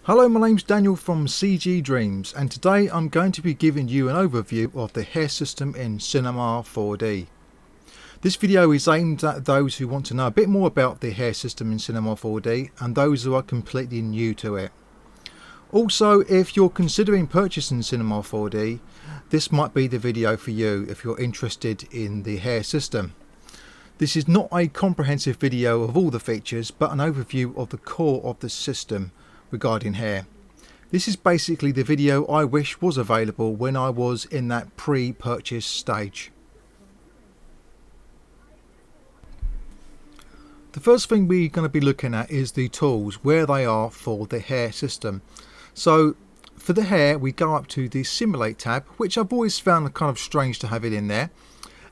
Hello, my name's Daniel from CG Dreams, and today I'm going to be giving you an overview of the hair system in Cinema 4D. This video is aimed at those who want to know a bit more about the hair system in Cinema 4D and those who are completely new to it. Also, if you're considering purchasing Cinema 4D, this might be the video for you if you're interested in the hair system. This is not a comprehensive video of all the features, but an overview of the core of the system regarding hair. This is basically the video I wish was available when I was in that pre-purchase stage. The first thing we're going to be looking at is the tools, where they are for the hair system. So for the hair, we go up to the simulate tab, which I've always found kind of strange to have it in there.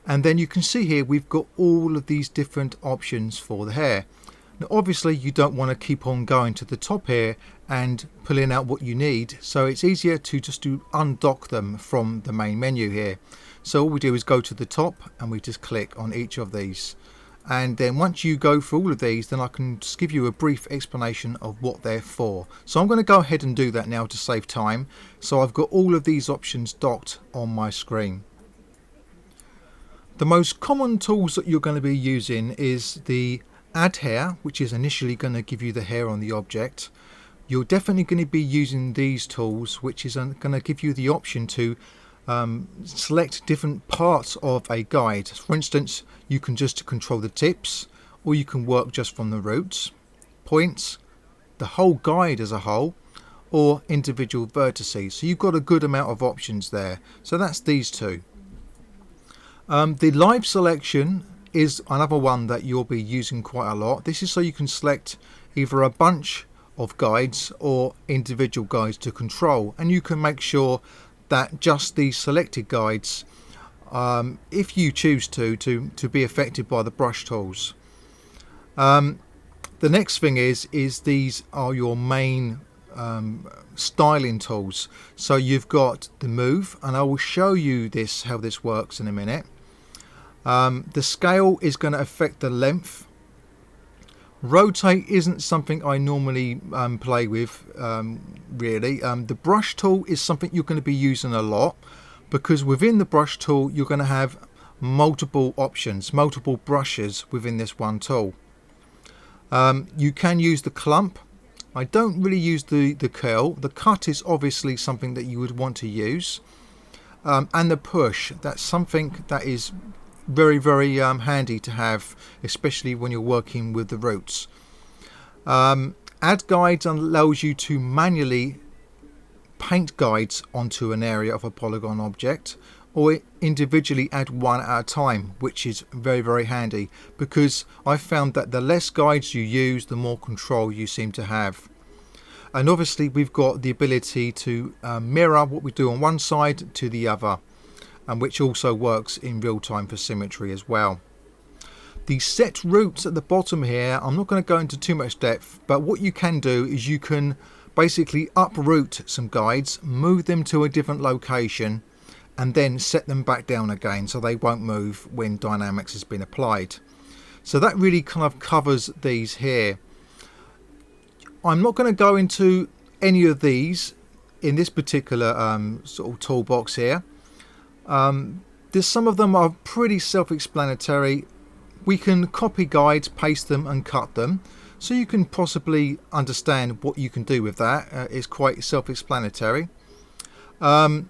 And then you can see here we've got all of these different options for the hair. Now obviously you don't want to keep on going to the top here and pulling out what you need, so it's easier to just undock them from the main menu here. So all we do is go to the top and we just click on each of these, and then once you go through all of these, then I can just give you a brief explanation of what they're for. So I'm going to go ahead and do that now to save time. So I've got all of these options docked on my screen. The most common tools that you're going to be using is the add hair, which is initially going to give you the hair on the object. You're definitely going to be using these tools, which is going to give you the option to select different parts of a guide. For instance, you can just control the tips, or you can work just from the roots, points, the whole guide as a whole, or individual vertices. So you've got a good amount of options there. So that's these two. The live selection is another one that you'll be using quite a lot. This is so you can select either a bunch of guides or individual guides to control, and you can make sure that just the selected guides, if you choose to be affected by the brush tools. The next thing is these are your main styling tools. So you've got the move, and I will show you how this works in a minute. The scale is going to affect the length. Rotate isn't something I normally play with really. The brush tool is something you're going to be using a lot, because within the brush tool you're going to have multiple options, multiple brushes within this one tool. You can use the clump. I don't really use the curl. The cut is obviously something that you would want to use, and the push, that's something that is very handy to have, especially when you're working with the roots. Add guides allows you to manually paint guides onto an area of a polygon object, or individually add one at a time, which is very handy, because I found that the less guides you use, the more control you seem to have. And obviously we've got the ability to mirror what we do on one side to the other, and which also works in real time for symmetry as well. The set roots at the bottom here, I'm not going to go into too much depth, but what you can do is you can basically uproot some guides, move them to a different location, and then set them back down again so they won't move when dynamics has been applied. So that really kind of covers these here. I'm not going to go into any of these in this particular sort of toolbox here. There's some of them are pretty self-explanatory. We can copy guides, paste them and cut them, so you can possibly understand what you can do with that. It's quite self-explanatory. I'm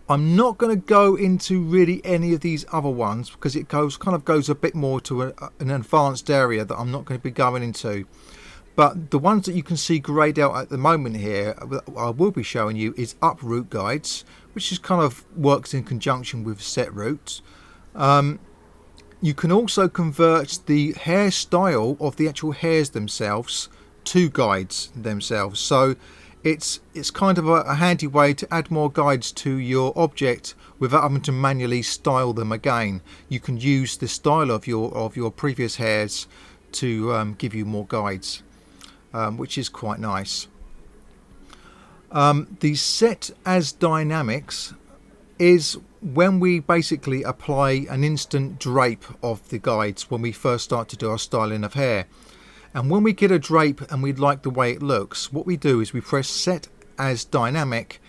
not going to go into really any of these other ones, because it kind of goes a bit more to an advanced area that I'm not going to be going into. But the ones that you can see grayed out at the moment here, I will be showing you, is uproot guides, which is kind of works in conjunction with set roots. You can also convert the hairstyle of the actual hairs themselves to guides themselves. So it's kind of a handy way to add more guides to your object without having to manually style them again. You can use the style of your previous hairs to give you more guides. Which is quite nice. The set as dynamics is when we basically apply an instant drape of the guides when we first start to do our styling of hair. And when we get a drape and we like the way it looks, what we do is we press set as dynamic,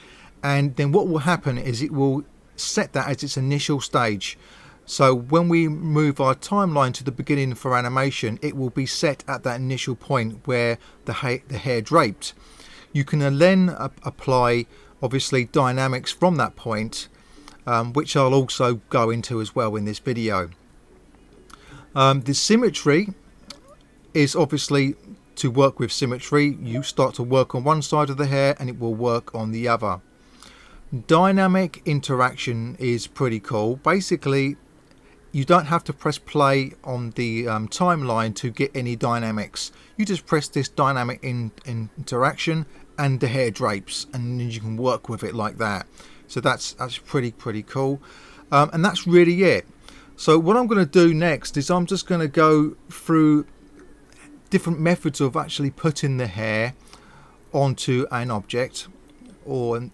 and then what will happen is it will set that as its initial stage. So when we move our timeline to the beginning for animation, it will be set at that initial point where the hair draped. You can then apply obviously dynamics from that point, which I'll also go into as well in this video. The symmetry is obviously to work with symmetry. You start to work on one side of the hair and it will work on the other. Dynamic interaction is pretty cool. Basically, you don't have to press play on the timeline to get any dynamics. You just press this dynamic interaction and the hair drapes, and then you can work with it like that. So that's pretty cool, and that's really it. So what I'm going to do next is I'm just going to go through different methods of actually putting the hair onto an object, or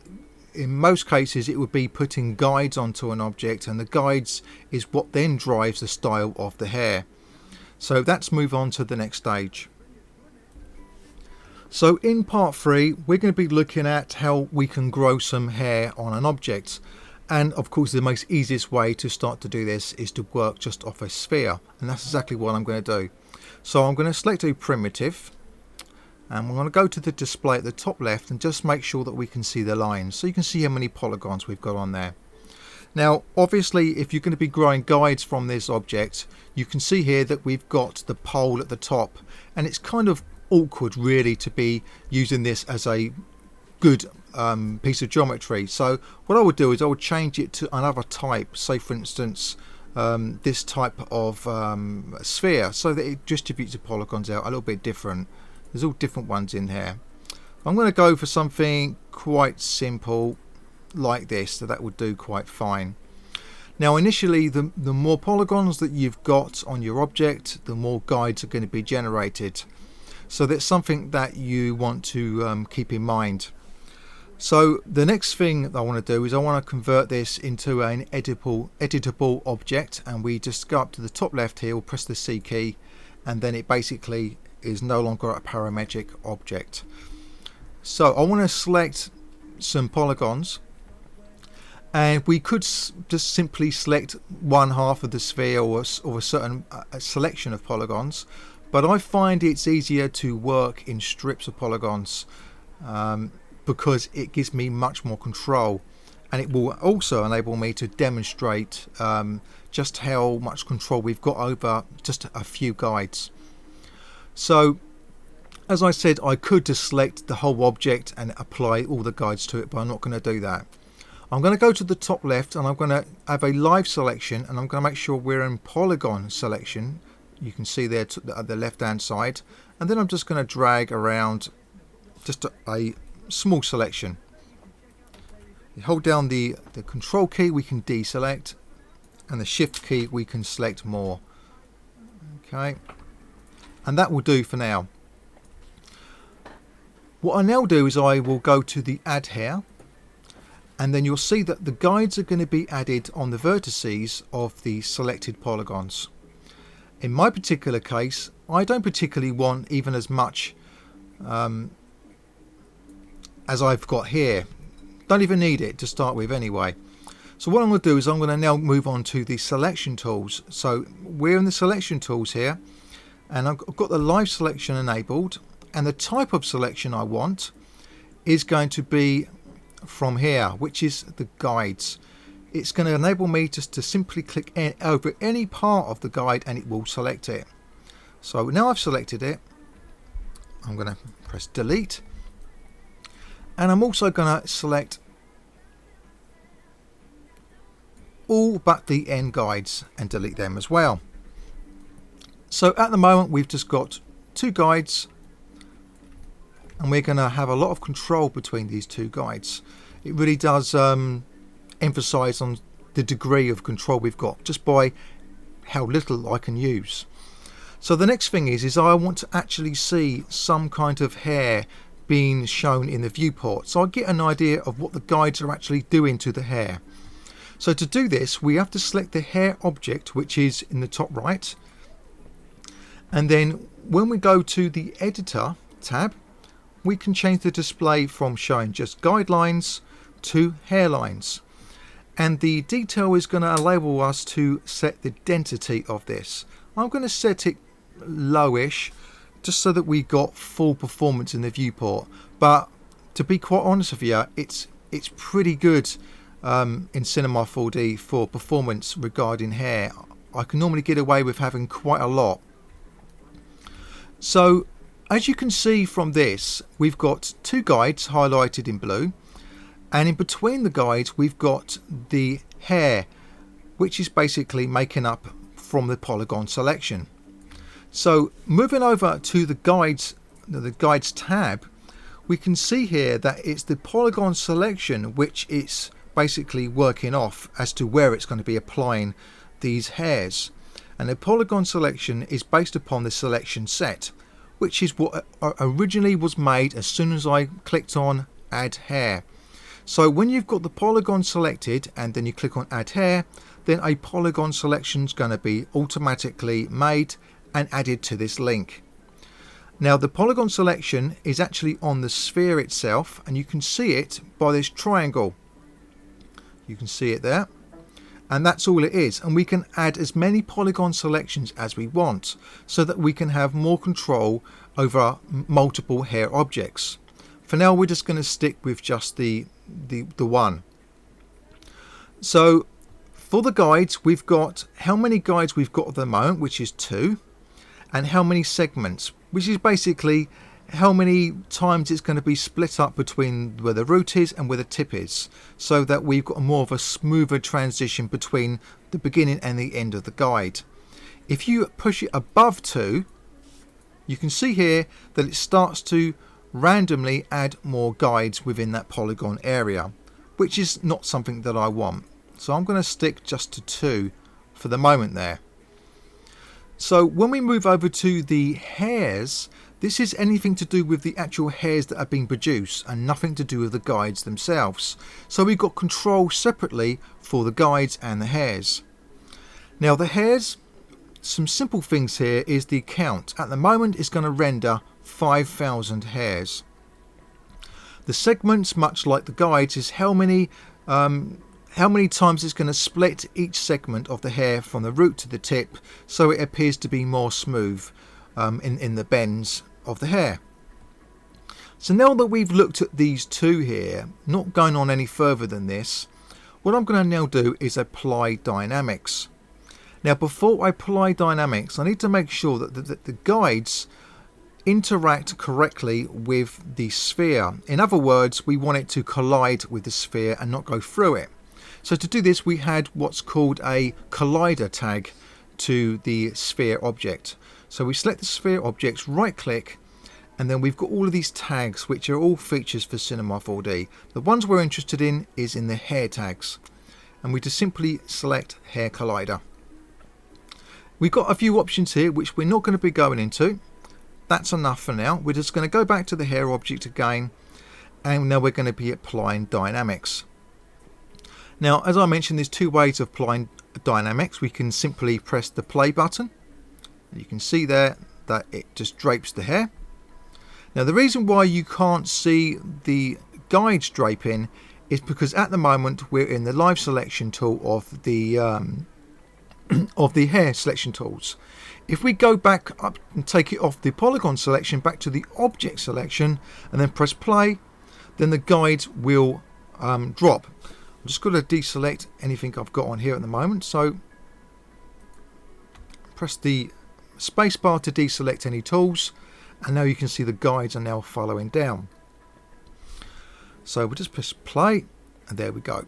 in most cases it would be putting guides onto an object, and the guides is what then drives the style of the hair. So let's move on to the next stage. So in part 3 we're going to be looking at how we can grow some hair on an object, and of course the most easiest way to start to do this is to work just off a sphere, and that's exactly what I'm going to do. So I'm going to select a primitive, and we're going to go to the display at the top left and just make sure that we can see the lines, so you can see how many polygons we've got on there. Now obviously if you're going to be growing guides from this object, you can see here that we've got the pole at the top, and it's kind of awkward really to be using this as a good piece of geometry. So what I would do is I would change it to another type, say for instance this type of sphere, so that it distributes the polygons out a little bit different. There's all different ones in here. I'm going to go for something quite simple like this, so that would do quite fine. Now initially the more polygons that you've got on your object, the more guides are going to be generated. So that's something that you want to keep in mind. So the next thing that I want to do is I want to convert this into an editable object, and we just go up to the top left here, we'll press the C key, and then it basically is no longer a parametric object. So I want to select some polygons, and we could just simply select one half of the sphere or a certain selection of polygons, but I find it's easier to work in strips of polygons because it gives me much more control, and it will also enable me to demonstrate just how much control we've got over just a few guides. So as I said, I could just select the whole object and apply all the guides to it, but I'm not going to do that. I'm going to go to the top left and I'm going to have a live selection, and I'm going to make sure we're in polygon selection. You can see there at the left hand side, and then I'm just going to drag around just a small selection. You hold down the control key, we can deselect, and the shift key we can select more. Okay, and that will do for now. What I now do is I will go to the add hair, and then you'll see that the guides are going to be added on the vertices of the selected polygons. In my particular case, I don't particularly want even as much as I've got here. Don't even need it to start with anyway. So what I'm going to do is I'm going to now move on to the selection tools. So we're in the selection tools here, and I've got the live selection enabled, and the type of selection I want is going to be from here, which is the guides. It's going to enable me just to simply click over any part of the guide and it will select it. So now I've selected it, I'm going to press delete, and I'm also going to select all but the end guides and delete them as well. So at the moment we've just got two guides, and we're going to have a lot of control between these two guides. It really does emphasize on the degree of control we've got just by how little I can use. So the next thing is I want to actually see some kind of hair being shown in the viewport, so I get an idea of what the guides are actually doing to the hair. So to do this we have to select the hair object, which is in the top right, And then when we go to the editor tab, we can change the display from showing just guidelines to hairlines. And the detail is going to enable us to set the density of this. I'm going to set it lowish just so that we got full performance in the viewport. But to be quite honest with you, it's pretty good in Cinema 4D for performance regarding hair. I can normally get away with having quite a lot. So as you can see from this, we've got two guides highlighted in blue, and in between the guides we've got the hair, which is basically making up from the polygon selection. So moving over to the guides tab, we can see here that it's the polygon selection which is basically working off as to where it's going to be applying these hairs. And the polygon selection is based upon the selection set, which is what originally was made as soon as I clicked on add hair. So when you've got the polygon selected and then you click on add hair, then a polygon selection is going to be automatically made and added to this link. Now the polygon selection is actually on the sphere itself, and you can see it by this triangle. You can see it there, and that's all it is. And we can add as many polygon selections as we want so that we can have more control over multiple hair objects. For now we're just going to stick with just the one. So for the guides, we've got how many guides we've got at the moment, which is 2, and how many segments, which is basically how many times it's going to be split up between where the root is and where the tip is, so that we've got more of a smoother transition between the beginning and the end of the guide. If you push it above 2, you can see here that it starts to randomly add more guides within that polygon area, which is not something that I want. So I'm going to stick just to 2 for the moment there. So when we move over to the hairs, this is anything to do with the actual hairs that are being produced and nothing to do with the guides themselves. So we've got control separately for the guides and the hairs. Now the hairs, some simple things here is the count. At the moment it's going to render 5,000 hairs. The segments, much like the guides, is how many times it's going to split each segment of the hair from the root to the tip, so it appears to be more smooth in the bends of the hair. So now that we've looked at these two here, not going on any further than this, what I'm going to now do is apply dynamics. Now before I apply dynamics, I need to make sure that the guides interact correctly with the sphere. In other words, we want it to collide with the sphere and not go through it. So to do this, we had what's called a collider tag to the sphere object. So we select the sphere objects, right click, and then we've got all of these tags, which are all features for Cinema 4D. The ones we're interested in is in the hair tags, and we just simply select hair collider. We've got a few options here which we're not going to be going into. That's enough for now. We're just going to go back to the hair object again, and now we're going to be applying dynamics. Now, as I mentioned, there's two ways of applying dynamics. We can simply press the play button. You can see there that it just drapes the hair. Now, the reason why you can't see the guides draping is because at the moment we're in the live selection tool of the hair selection tools. If we go back up and take it off the polygon selection back to the object selection and then press play, then the guides will drop. I'm just going to deselect anything I've got on here at the moment. So press the spacebar to deselect any tools, and now you can see the guides are now following down. So we'll just press play, and there we go.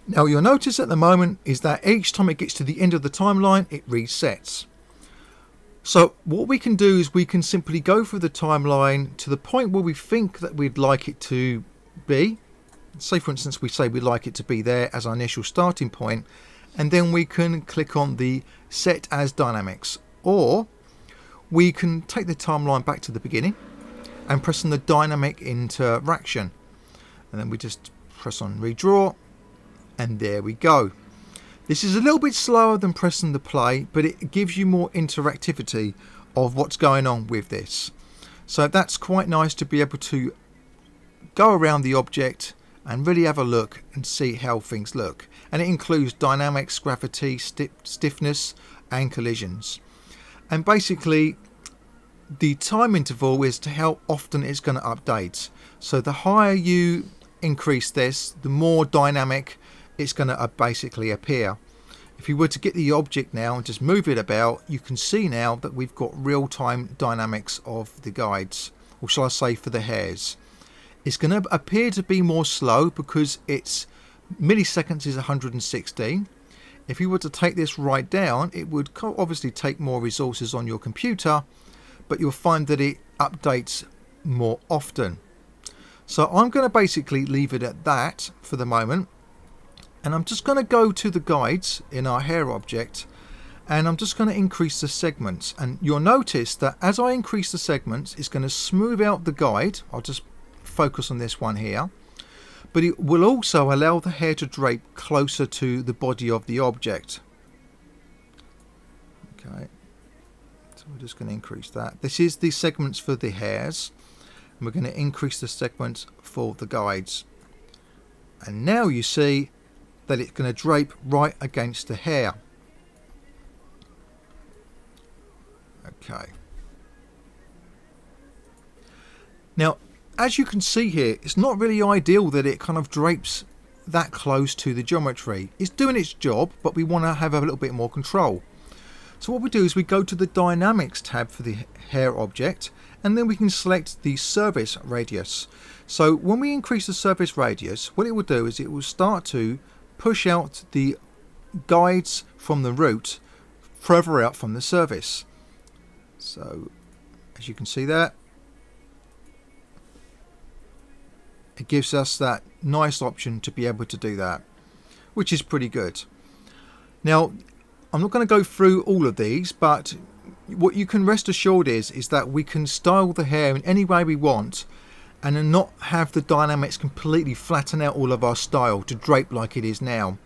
Now you'll notice at the moment is that each time it gets to the end of the timeline, it resets. So what we can do is we can simply go through the timeline to the point where we think that we'd like it to be. Say for instance we say we'd like it to be there as our initial starting point, and then we can click on the set as dynamics, or we can take the timeline back to the beginning and press on the dynamic interaction, and then we just press on redraw, and there we go. This is a little bit slower than pressing the play, but it gives you more interactivity of what's going on with this. So that's quite nice to be able to go around the object and really have a look and see how things look. And it includes dynamics, gravity, stiffness and collisions. And basically the time interval is to how often it's going to update. So the higher you increase this, the more dynamic it's going to basically appear. If you were to get the object now and just move it about, you can see now that we've got real-time dynamics of the guides, or shall I say for the hairs. It's going to appear to be more slow because its milliseconds is 116. If you were to take this right down, it would obviously take more resources on your computer, but you'll find that it updates more often. So I'm going to basically leave it at that for the moment. And I'm just going to go to the guides in our hair object, and I'm just going to increase the segments. And you'll notice that as I increase the segments, it's going to smooth out the guide. I'll just focus on this one here, but it will also allow the hair to drape closer to the body of the object. Okay, so we're just going to increase that. This is the segments for the hairs, and we're going to increase the segments for the guides. And now you see that it's going to drape right against the hair. Okay, now as you can see here, it's not really ideal that it kind of drapes that close to the geometry. It's doing its job, but we want to have a little bit more control. So what we do is we go to the Dynamics tab for the hair object, and then we can select the surface radius. So when we increase the surface radius, what it will do is it will start to push out the guides from the root further out from the surface. So as you can see there, it gives us that nice option to be able to do that, which is pretty good. Now, I'm not going to go through all of these, but what you can rest assured is that we can style the hair in any way we want and then not have the dynamics completely flatten out all of our style to drape like it is now.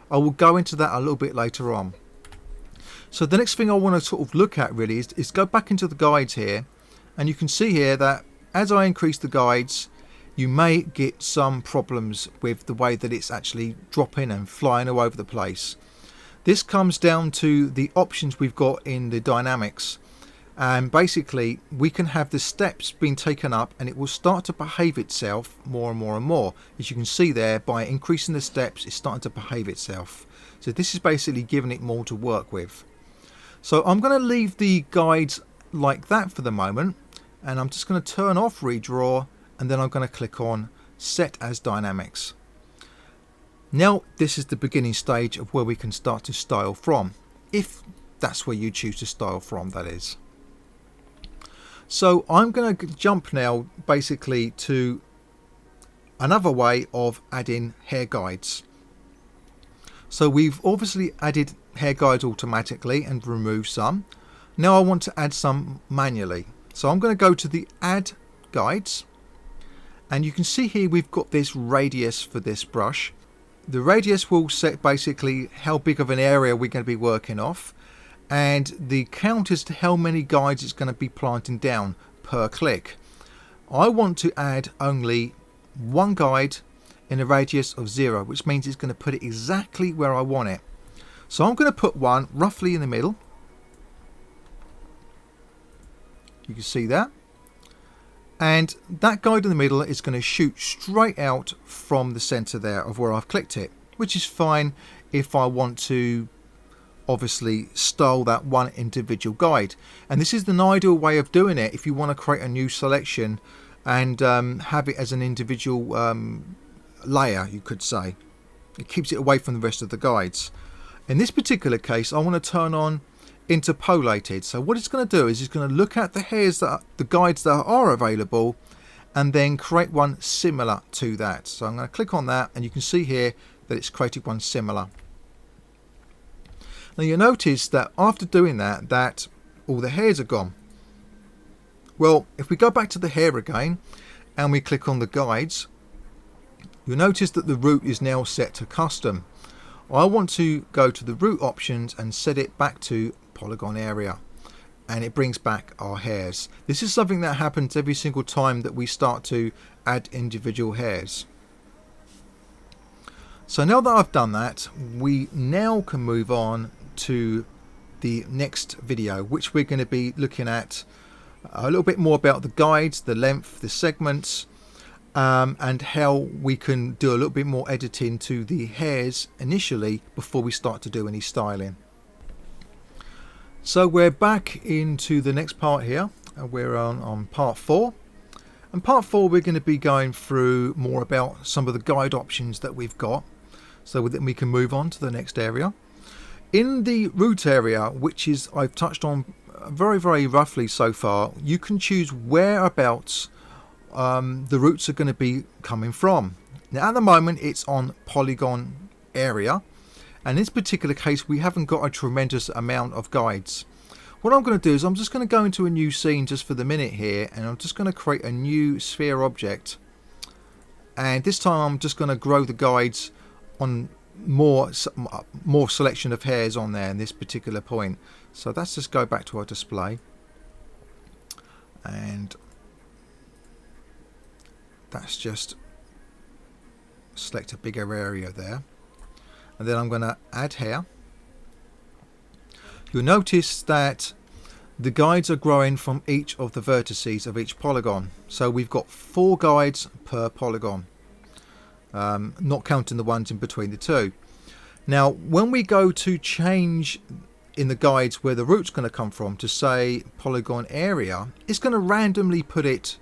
I will go into that a little bit later on. So the next thing I want to sort of look at really is go back into the guides here, and you can see here that as I increase the guides, you may get some problems with the way that it's actually dropping and flying all over the place. This comes down to the options we've got in the dynamics, and basically we can have the steps being taken up and it will start to behave itself more and more and more. As you can see there, by increasing the steps it's starting to behave itself. So this is basically giving it more to work with. So I'm going to leave the guides like that for the moment, and I'm just going to turn off redraw, and then I'm going to click on set as dynamics. Now this is the beginning stage of where we can start to style from, if that's where you choose to style from, that is. So I'm going to jump now basically to another way of adding hair guides. So we've obviously added hair guides automatically and removed some. Now I want to add some manually. So I'm going to go to the add guides. And you can see here we've got this radius for this brush. The radius will set basically how big of an area we're going to be working off, and the count as to how many guides it's going to be planting down per click. I want to add only one guide in a radius of 0, which means it's going to put it exactly where I want it. So I'm going to put one roughly in the middle. You can see that. And that guide in the middle is going to shoot straight out from the center there of where I've clicked it, which is fine if I want to obviously style that one individual guide. And this is an ideal way of doing it if you want to create a new selection and have it as an individual layer, you could say. It keeps it away from the rest of the guides. In this particular case, I want to turn on interpolated. So what it's going to do is it's going to look at the hairs that the guides that are available and then create one similar to that. So I'm going to click on that, and you can see here that it's created one similar. Now you'll notice that after doing that, that all the hairs are gone. Well, if we go back to the hair again and we click on the guides, you'll notice that the root is now set to custom. I want to go to the root options and set it back to polygon area, and it brings back our hairs. This is something that happens every single time that we start to add individual hairs. So now that I've done that, we now can move on to the next video, which we're going to be looking at a little bit more about the guides, the length, the segments, and how we can do a little bit more editing to the hairs initially before we start to do any styling. So we're back into the next part here. We're on part 4. And part 4 we're going to be going through more about some of the guide options that we've got, so that we can move on to the next area. In the root area, which is I've touched on very roughly so far, you can choose whereabouts the roots are going to be coming from. Now at the moment it's on polygon area, and in this particular case we haven't got a tremendous amount of guides. What I'm going to do is I'm just going to go into a new scene just for the minute here, and I'm just going to create a new sphere object, and this time I'm just going to grow the guides on more selection of hairs on there in this particular point. So let's just go back to our display, and that's just select a bigger area there, and then I'm going to add hair. You'll notice that the guides are growing from each of the vertices of each polygon, so we've got 4 guides per polygon, not counting the ones in between the two. Now when we go to change in the guides where the root's going to come from to say polygon area, it's going to randomly put it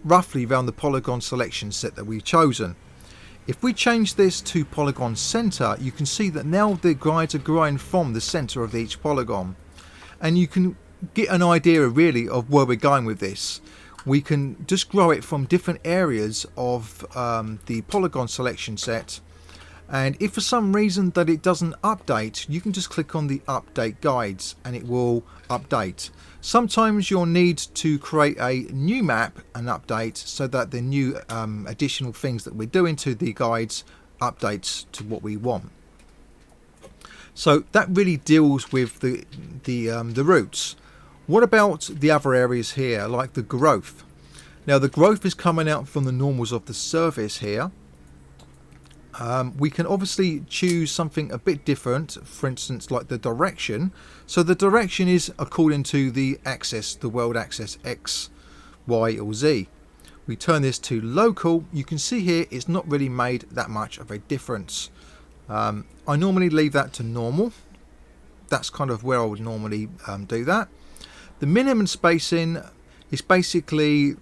roughly around the polygon selection set that we've chosen. If we change this to polygon center, you can see that now the guides are growing from the center of each polygon, and you can get an idea really of where we're going with this. We can just grow it from different areas of the polygon selection set, and if for some reason that it doesn't update, you can just click on the update guides and it will update. Sometimes you'll need to create a new map and update so that the new additional things that we're doing to the guides updates to what we want. So that really deals with the roots. What about the other areas here, like the growth? Now the growth is coming out from the normals of the surface here. We can obviously choose something a bit different, for instance like the direction. So the direction is according to the axis, the world axis, X, Y or Z. We turn this to local. You can see here it's not really made that much of a difference. I normally leave that to normal. That's kind of where I would normally do that. The minimum spacing is basically,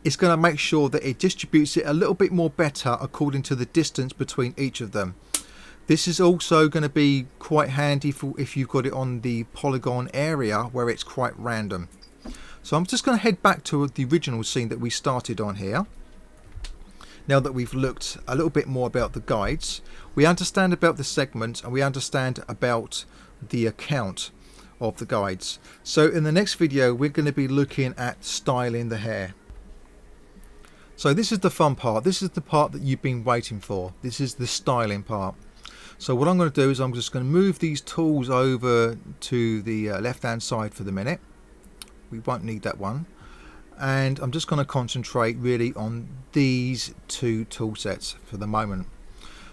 it's going to make sure that it distributes it a little bit more better according to the distance between each of them. This is also going to be quite handy for if you've got it on the polygon area where it's quite random. So I'm just going to head back to the original scene that we started on here. Now that we've looked a little bit more about the guides, we understand about the segments and we understand about the account of the guides. So in the next video we're going to be looking at styling the hair. So this is the fun part. This is the part that you've been waiting for. This is the styling part. So what I'm going to do is I'm just going to move these tools over to the left hand side for the minute. We won't need that one. And I'm just going to concentrate really on these 2 tool sets for the moment.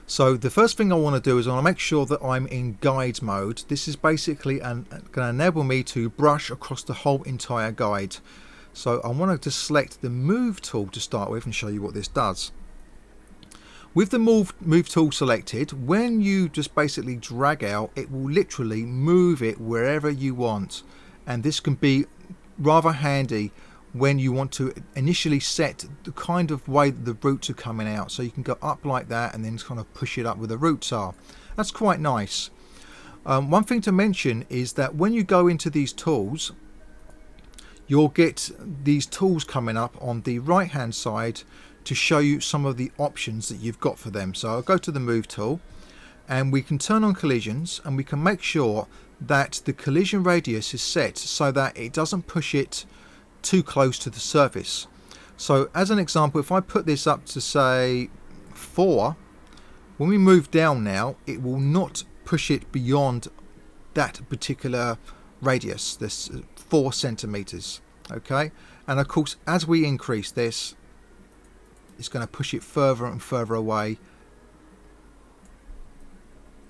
So the first thing I want to do is I want to make sure that I'm in guides mode. This is basically going to enable me to brush across the whole entire guide. So I want to just select the move tool to start with and show you what this does. With the move tool selected, when you just basically drag out, it will literally move it wherever you want, and this can be rather handy when you want to initially set the kind of way that the roots are coming out. So you can go up like that and then kind of push it up where the roots are. That's quite nice. One thing to mention is that when you go into these tools, you'll get these tools coming up on the right hand side to show you some of the options that you've got for them. So I'll go to the move tool and we can turn on collisions, and we can make sure that the collision radius is set so that it doesn't push it too close to the surface. So as an example, if I put this up to say 4, When we move down now, it will not push it beyond that particular radius, this 4 centimeters. Okay, and of course as we increase this, it's going to push it further and further away.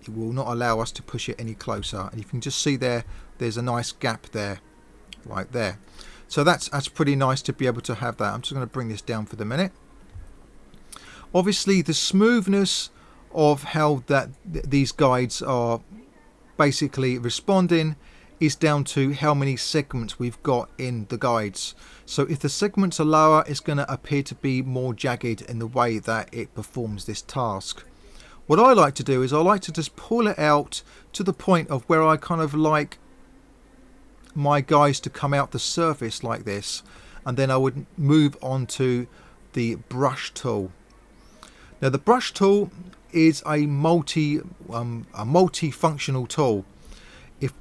It will not allow us to push it any closer, and you can just see there's a nice gap there, right there. So that's pretty nice to be able to have that. I'm just going to bring this down for the minute. Obviously the smoothness of how these guides are basically responding is down to how many segments we've got in the guides. So if the segments are lower, it's going to appear to be more jagged in the way that it performs this task. What I like to do is I like to just pull it out to the point of where I kind of like my guides to come out the surface like this, and then I would move on to the brush tool. Now the brush tool is a multi-functional tool.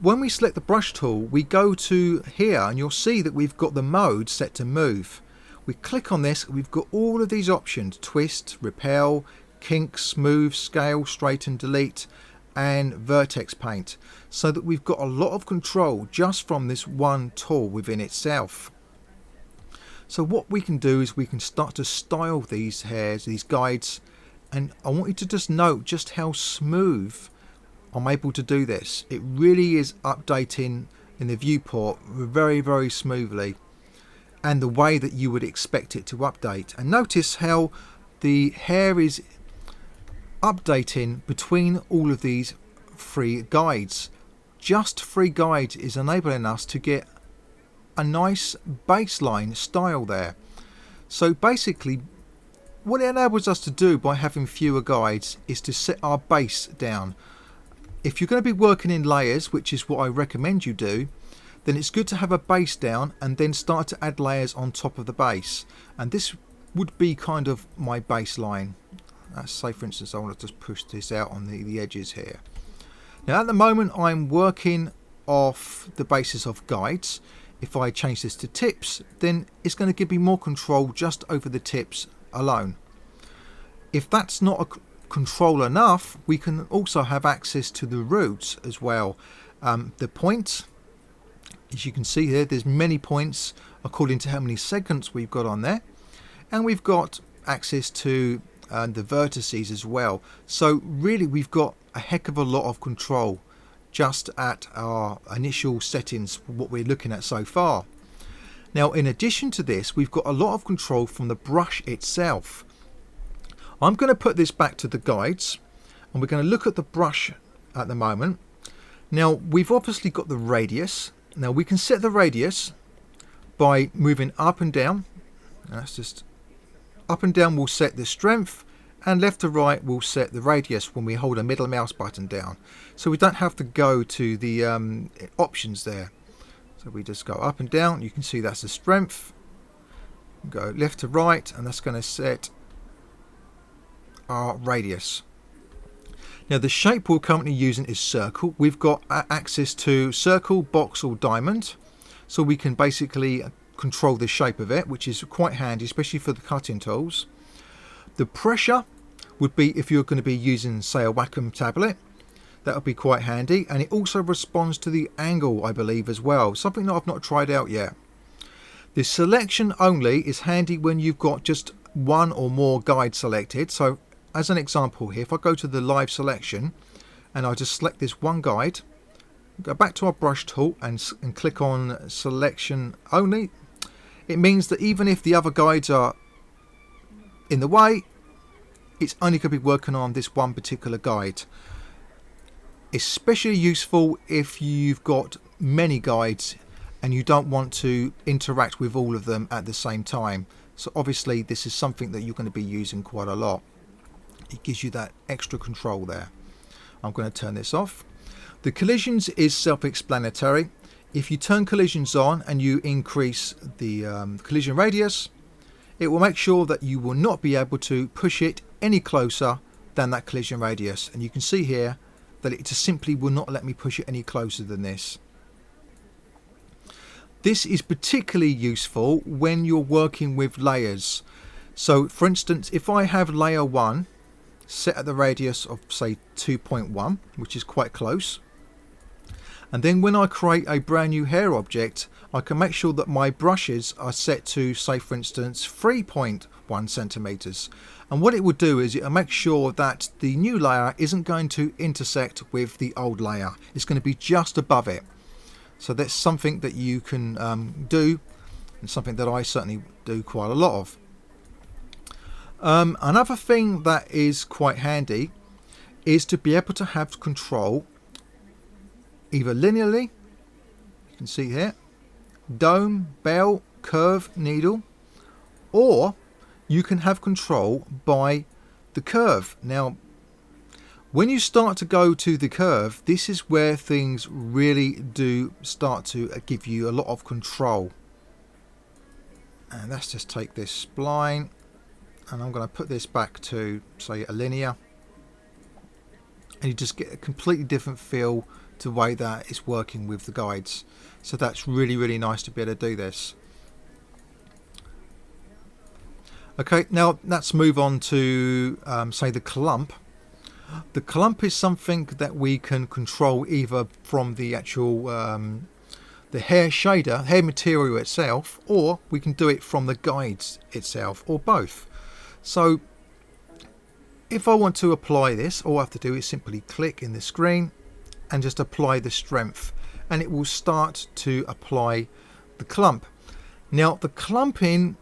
When we select the brush tool, we go to here and you'll see that we've got the mode set to move. We click on this, we've got all of these options: twist, repel, kink, smooth, scale, straighten, delete, and vertex paint, so that we've got a lot of control just from this one tool within itself. So what we can do is we can start to style these hairs, these guides, and I want you to just note just how smooth I'm able to do this. It really is updating in the viewport very, very smoothly, and the way that you would expect it to update. And notice how the hair is updating between all of these 3 guides. Just 3 guides is enabling us to get a nice baseline style there. So basically what it enables us to do by having fewer guides is to set our base down. If you're going to be working in layers, which is what I recommend you do, then it's good to have a base down and then start to add layers on top of the base. And this would be kind of my baseline. Let's say for instance I want to just push this out on the edges here. Now at the moment I'm working off the basis of guides. If I change this to tips, then it's going to give me more control just over the tips alone. If that's not a control enough, we can also have access to the roots as well. The points, as you can see here, there's many points according to how many segments we've got on there, and we've got access to the vertices as well. So really we've got a heck of a lot of control just at our initial settings for what we're looking at so far. Now in addition to this, we've got a lot of control from the brush itself. I'm going to put this back to the guides and we're going to look at the brush at the moment. Now we've obviously got the radius. Now we can set the radius by moving up and down. That's just up and down will set the strength, and left to right will set the radius when we hold a middle mouse button down. So we don't have to go to the options there. So we just go up and down. You can see that's the strength. Go left to right, and that's going to set our radius. Now the shape we're currently using is circle. We've got access to circle, box or diamond, so we can basically control the shape of it, which is quite handy, especially for the cutting tools. The pressure would be if you're going to be using, say, a Wacom tablet. That would be quite handy, and it also responds to the angle, I believe, as well, something that I've not tried out yet. The selection only is handy when you've got just one or more guides selected. So as an example here, if I go to the live selection and I just select this one guide, go back to our brush tool and click on selection only, it means that even if the other guides are in the way, it's only going to be working on this one particular guide. Especially useful if you've got many guides and you don't want to interact with all of them at the same time. So obviously this is something that you're going to be using quite a lot. It gives you that extra control there. I'm going to turn this off. The collisions is self-explanatory. If you turn collisions on and you increase the collision radius, it will make sure that you will not be able to push it any closer than that collision radius. And you can see here that it just simply will not let me push it any closer than this. This is particularly useful when you're working with layers. So for instance, if I have layer 1, set at the radius of say 2.1, which is quite close. And then when I create a brand new hair object, I can make sure that my brushes are set to, say for instance, 3.1 centimeters. And what it will do is it'll make sure that the new layer isn't going to intersect with the old layer. It's going to be just above it. So that's something that you can do, and something that I certainly do quite a lot of. Another thing that is quite handy is to be able to have control either linearly, you can see here, dome, bell, curve, needle, or you can have control by the curve. Now, when you start to go to the curve, this is where things really do start to give you a lot of control. And let's just take this spline, and I'm going to put this back to, say, a linear, and you just get a completely different feel to the way that it's working with the guides. So that's really, really nice to be able to do this. Okay, now let's move on to say the clump. The clump is something that we can control either from the actual the hair shader, hair material itself, or we can do it from the guides itself, or both. So if I want to apply this, all I have to do is simply click in the screen and just apply the strength, and it will start to apply the clump. Now the clumping,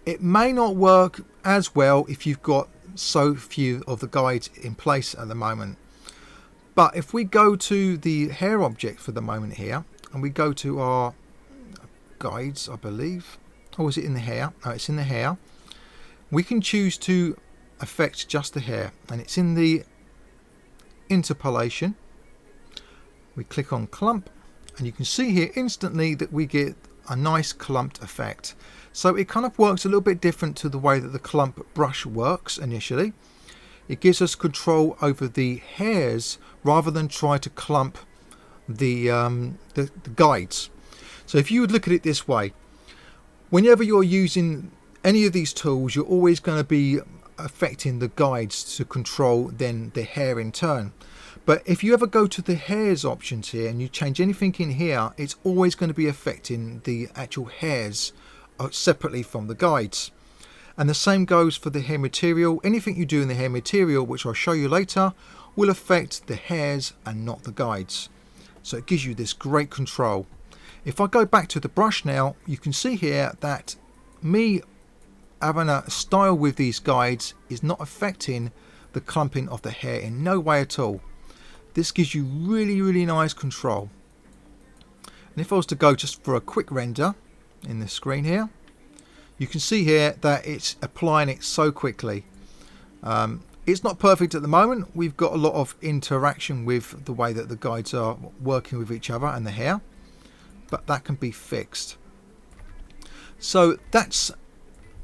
it may not work as well if you've got so few of the guides in place at the moment. But if we go to the hair object for the moment here, and we go to our guides, I believe, or is it in the hair? No, it's in the hair. We can choose to affect just the hair, and it's in the interpolation. We click on clump, and you can see here instantly that we get a nice clumped effect. So it kind of works a little bit different to the way that the clump brush works initially. It gives us control over the hairs rather than try to clump the guides. So if you would look at it this way, whenever you're using any of these tools, you're always going to be affecting the guides to control then the hair in turn. But if you ever go to the hairs options here and you change anything in here, it's always going to be affecting the actual hairs separately from the guides. And the same goes for the hair material. Anything you do in the hair material, which I'll show you later, will affect the hairs and not the guides. So it gives you this great control. If I go back to the brush now, you can see here that me having a style with these guides is not affecting the clumping of the hair in no way at all. This gives you really, really nice control. And if I was to go just for a quick render in the screen here, you can see here that it's applying it so quickly. It's not perfect at the moment. We've got a lot of interaction with the way that the guides are working with each other and the hair, but that can be fixed. So let's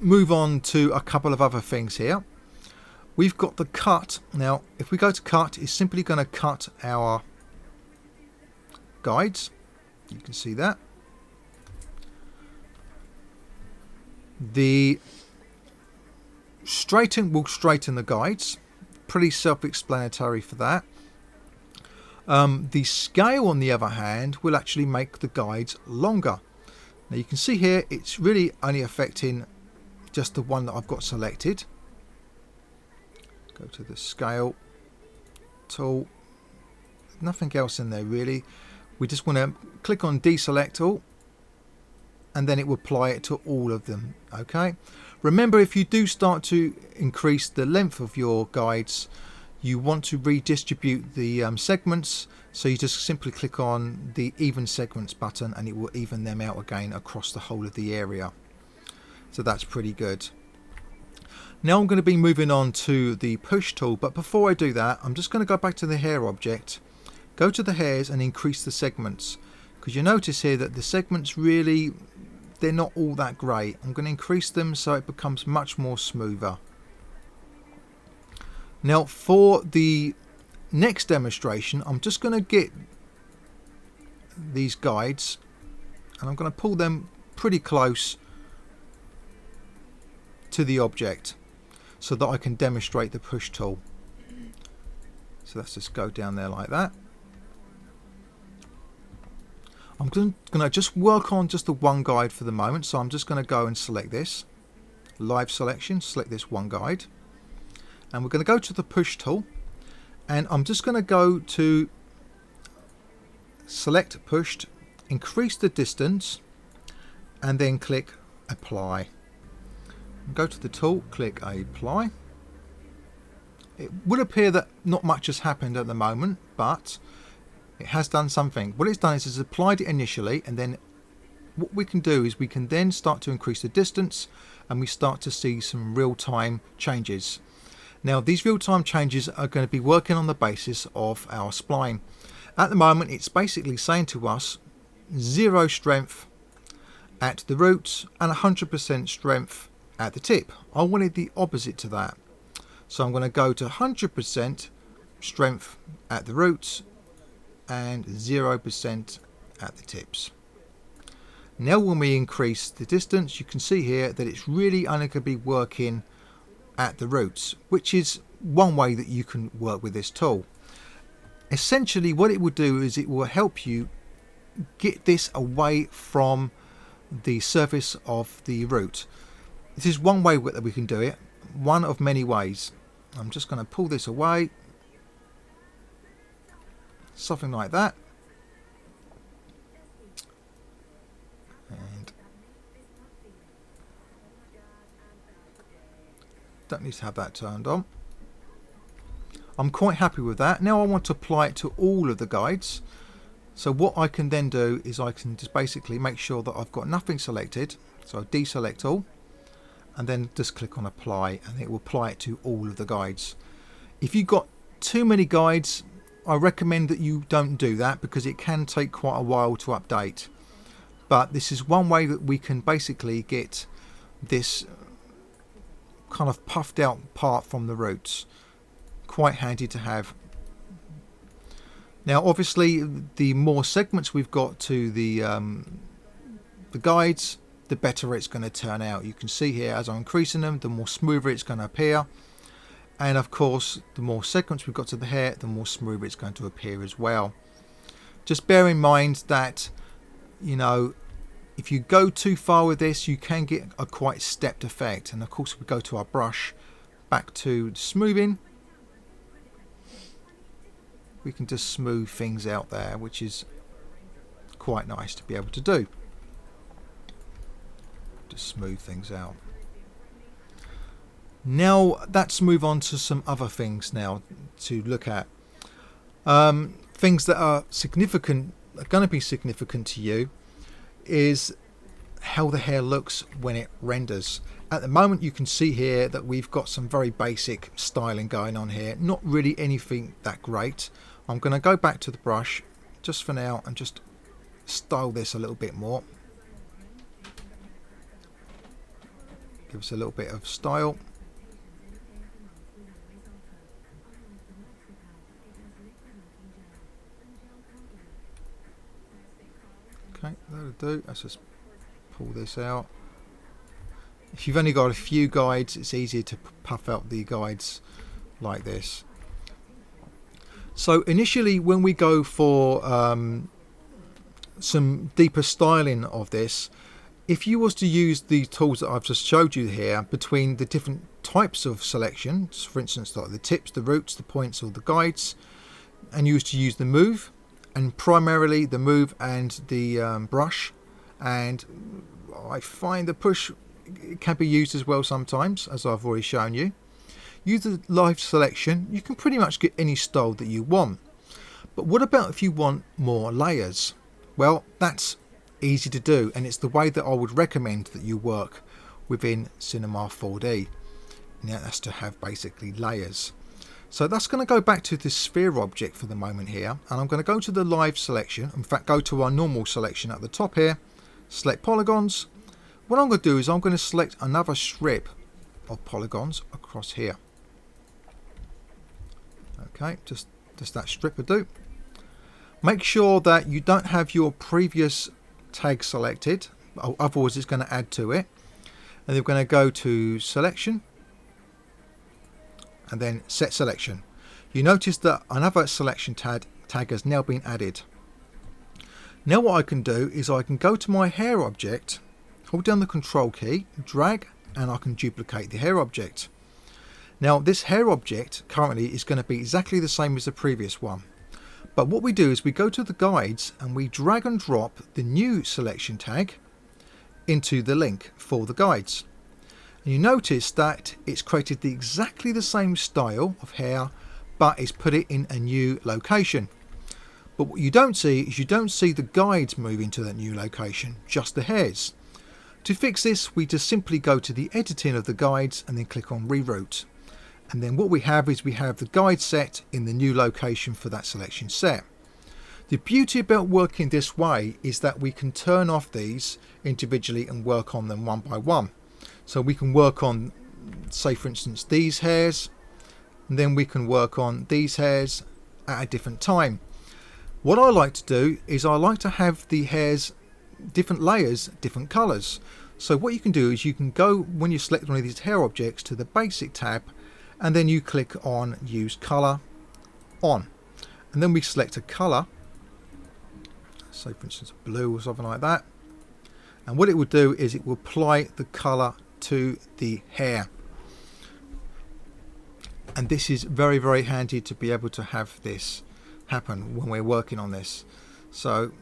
move on to a couple of other things here. We've got the cut. Now if we go to cut, it's simply going to cut our guides. You can see that. The straighten will straighten the guides. Pretty self-explanatory for that. The scale, on the other hand, will actually make the guides longer. Now you can see here it's really only affecting just the one that I've got selected. Go to the scale tool. Nothing else in there really. We just want to click on deselect all, and then it will apply it to all of them. Okay, remember, if you do start to increase the length of your guides, you want to redistribute the segments, so you just simply click on the even segments button and it will even them out again across the whole of the area. So that's pretty good. Now I'm going to be moving on to the push tool, but before I do that, I'm just going to go back to the hair object, go to the hairs and increase the segments, because you notice here that the segments really, they're not all that great. I'm going to increase them so it becomes much more smoother. Now for the next demonstration, I'm just going to get these guides and I'm going to pull them pretty close to the object. so that I can demonstrate the push tool. So let's just go down there like that. I'm going to just work on just the one guide for the moment, so I'm just going to go and select this live selection, select this one guide, and we're going to go to the push tool, and I'm just going to go to select pushed, increase the distance, and then click apply. Go to the tool, click apply. It would appear that not much has happened at the moment, but it has done something. What it's done is it's applied it initially, and then what we can do is we can then start to increase the distance, and we start to see some real-time changes. Now these real-time changes are going to be working on the basis of our spline. At the moment it's basically saying to us 0 strength at the roots and 100% strength at the tip. I wanted the opposite to that, so I'm going to go to 100% strength at the roots and 0% at the tips. Now when we increase the distance, you can see here that it's really only going to be working at the roots, which is one way that you can work with this tool. Essentially what it will do is it will help you get this away from the surface of the root. This is one way that we can do it, one of many ways. I'm just going to pull this away, something like that, and don't need to have that turned on. I'm quite happy with that. Now I want to apply it to all of the guides. So what I can then do is I can just basically make sure that I've got nothing selected. So I deselect all and then just click on apply, and it will apply it to all of the guides. If you've got too many guides, I recommend that you don't do that, because it can take quite a while to update. But this is one way that we can basically get this kind of puffed out part from the roots. Quite handy to have. Now obviously the more segments we've got to the guides, the better it's going to turn out. You can see here as I'm increasing them, the more smoother it's going to appear, and of course the more segments we've got to the hair, the more smoother it's going to appear as well. Just bear in mind that, you know, if you go too far with this, you can get a quite stepped effect. And of course we go to our brush, back to smoothing, we can just smooth things out there, which is quite nice to be able to do. Just smooth things out. Now let's move on to some other things now to look at. Things that are significant, are going to be significant to you, is how the hair looks when it renders. At the moment you can see here that we've got some very basic styling going on here, not really anything that great. I'm going to go back to the brush just for now and just style this a little bit more. Give us a little bit of style. Okay, that'll do. Let's just pull this out. If you've only got a few guides, it's easier to puff out the guides like this. So initially when we go for some deeper styling of this, if you was to use the tools that I've just showed you here between the different types of selections, for instance like the tips, the roots, the points, or the guides, and you was to use the move, and primarily the move and the brush, and I find the push can be used as well sometimes, as I've already shown you. Use the live selection, you can pretty much get any style that you want. But what about if you want more layers? Well, that's easy to do, and it's the way that I would recommend that you work within Cinema 4D. Now that's to have basically layers. So that's going to go back to this sphere object for the moment here, and I'm going to go to the live selection, in fact go to our normal selection at the top here, select polygons. What I'm going to do is I'm going to select another strip of polygons across here. Okay, just that strip will do. Make sure that you don't have your previous tag selected, otherwise it's going to add to it. And then we're going to go to selection, and then set selection. You notice that another selection tag has now been added. Now what I can do is I can go to my hair object, hold down the control key, drag, and I can duplicate the hair object. Now this hair object currently is going to be exactly the same as the previous one. But what we do is we go to the guides and we drag and drop the new selection tag into the link for the guides. And you notice that it's created exactly the same style of hair, but it's put it in a new location. But what you don't see is you don't see the guides move into that new location, just the hairs. To fix this, we just simply go to the editing of the guides and then click on reroute. And then what we have is we have the guide set in the new location for that selection set. The beauty about working this way is that we can turn off these individually and work on them one by one. So we can work on, say for instance, these hairs, and then we can work on these hairs at a different time. What I like to do is I like to have the hairs different layers, different colours. So what you can do is you can go, when you select one of these hair objects, to the basic tab, and then you click on use colour on, and then we select a colour, say for instance blue or something like that, and what it will do is it will apply the colour to the hair. And this is very, very handy to be able to have this happen when we're working on this. So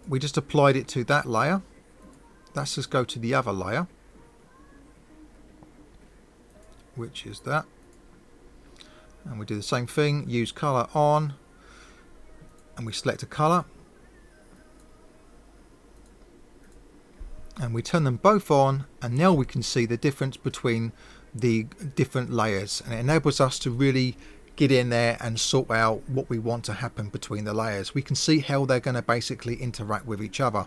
we just applied it to that layer. Let's just go to the other layer, which is that, and we do the same thing, use color on, and we select a color, and we turn them both on, and now we can see the difference between the different layers, and it enables us to really get in there and sort out what we want to happen between the layers. We can see how they're going to basically interact with each other.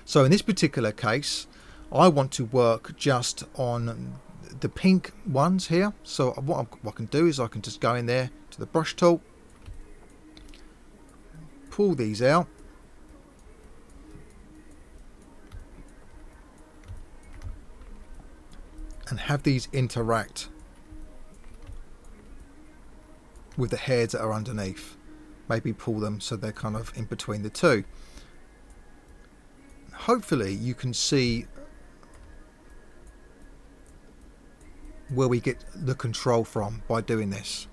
So in this particular case, I want to work just on the pink ones here. So what I can do is I can just go in there to the brush tool, pull these out, and have these interact with the hairs that are underneath. Maybe pull them so they're kind of in between the two. Hopefully you can see where we get the control from by doing this.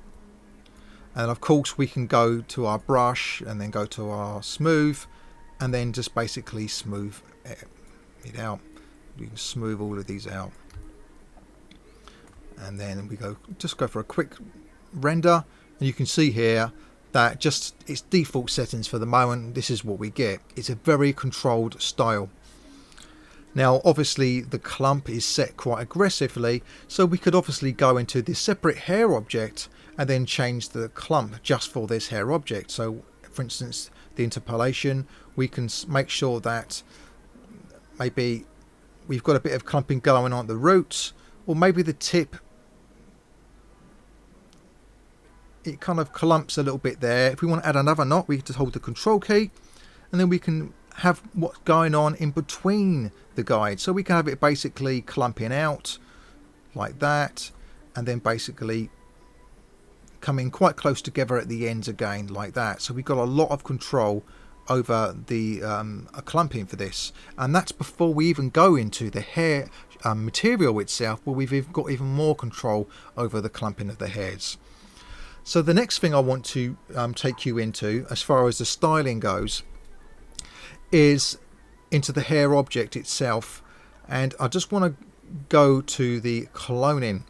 And of course we can go to our brush and then go to our smooth and then just basically smooth it out. We can smooth all of these out, and then we just go for a quick render, and you can see here that just its default settings for the moment, this is what we get. It's a very controlled style. Now obviously the clump is set quite aggressively, so we could obviously go into this separate hair object and then change the clump just for this hair object. So for instance the interpolation, we can make sure that maybe we've got a bit of clumping going on at the roots, or maybe the tip, it kind of clumps a little bit there. If we want to add another knot, we just hold the control key, and then we can have what's going on in between the guides. So we can have it basically clumping out like that, and then basically coming quite close together at the ends again like that. So we've got a lot of control over the clumping for this, and that's before we even go into the hair material itself, where we've got even more control over the clumping of the hairs. So the next thing I want to take you into, as far as the styling goes, is into the hair object itself, and I just want to go to the cloning.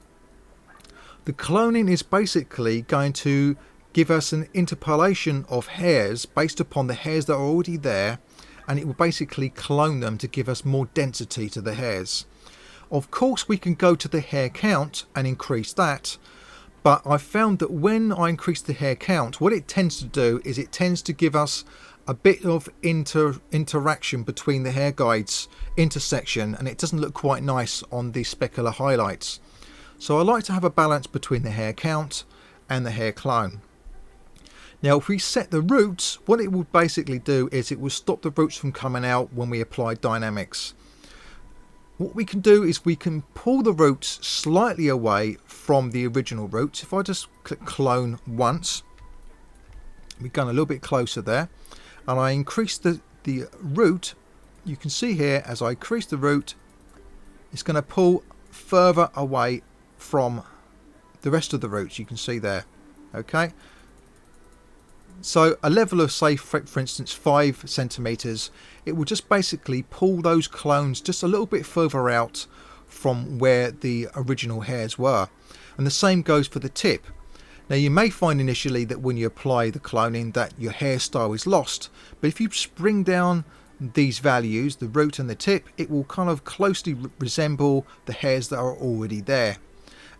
The cloning is basically going to give us an interpolation of hairs based upon the hairs that are already there, and it will basically clone them to give us more density to the hairs. Of course we can go to the hair count and increase that, but I found that when I increase the hair count, what it tends to do is it tends to give us a bit of interaction between the hair guides, intersection, and it doesn't look quite nice on the specular highlights. So I like to have a balance between the hair count and the hair clone. Now if we set the roots, what it will basically do is it will stop the roots from coming out when we apply dynamics. What we can do is we can pull the roots slightly away from the original roots. If I just click clone once, we've gone a little bit closer there, and I increase the root. You can see here as I increase the root, it's going to pull further away from the rest of the roots. You can see there. Okay, so a level of, say for instance 5 centimeters, it will just basically pull those clones just a little bit further out from where the original hairs were. And the same goes for the tip. Now you may find initially that when you apply the cloning that your hairstyle is lost, but if you bring down these values, the root and the tip, it will kind of closely resemble the hairs that are already there.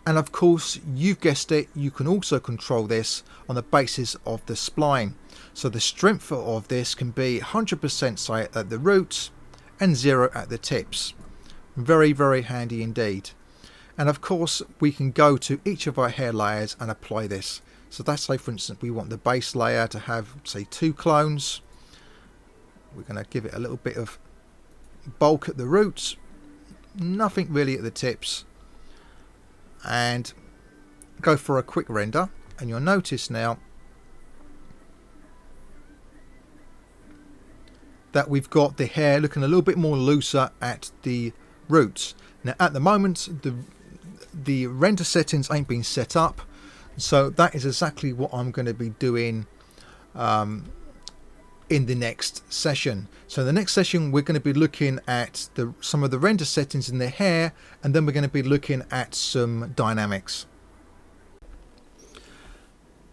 And of course, you've guessed it, you can also control this on the basis of the spline. So the strength of this can be 100% say at the roots and 0 at the tips. Very, very handy indeed. And of course, we can go to each of our hair layers and apply this. So that's, say for instance, we want the base layer to have, say, 2 clones. We're going to give it a little bit of bulk at the roots, nothing really at the tips, and go for a quick render. And you'll notice now that we've got the hair looking a little bit more looser at the roots. Now at the moment the render settings ain't been set up, so that is exactly what I'm going to be doing in the next session. So the next session we're going to be looking at some of the render settings in the hair, and then we're going to be looking at some dynamics.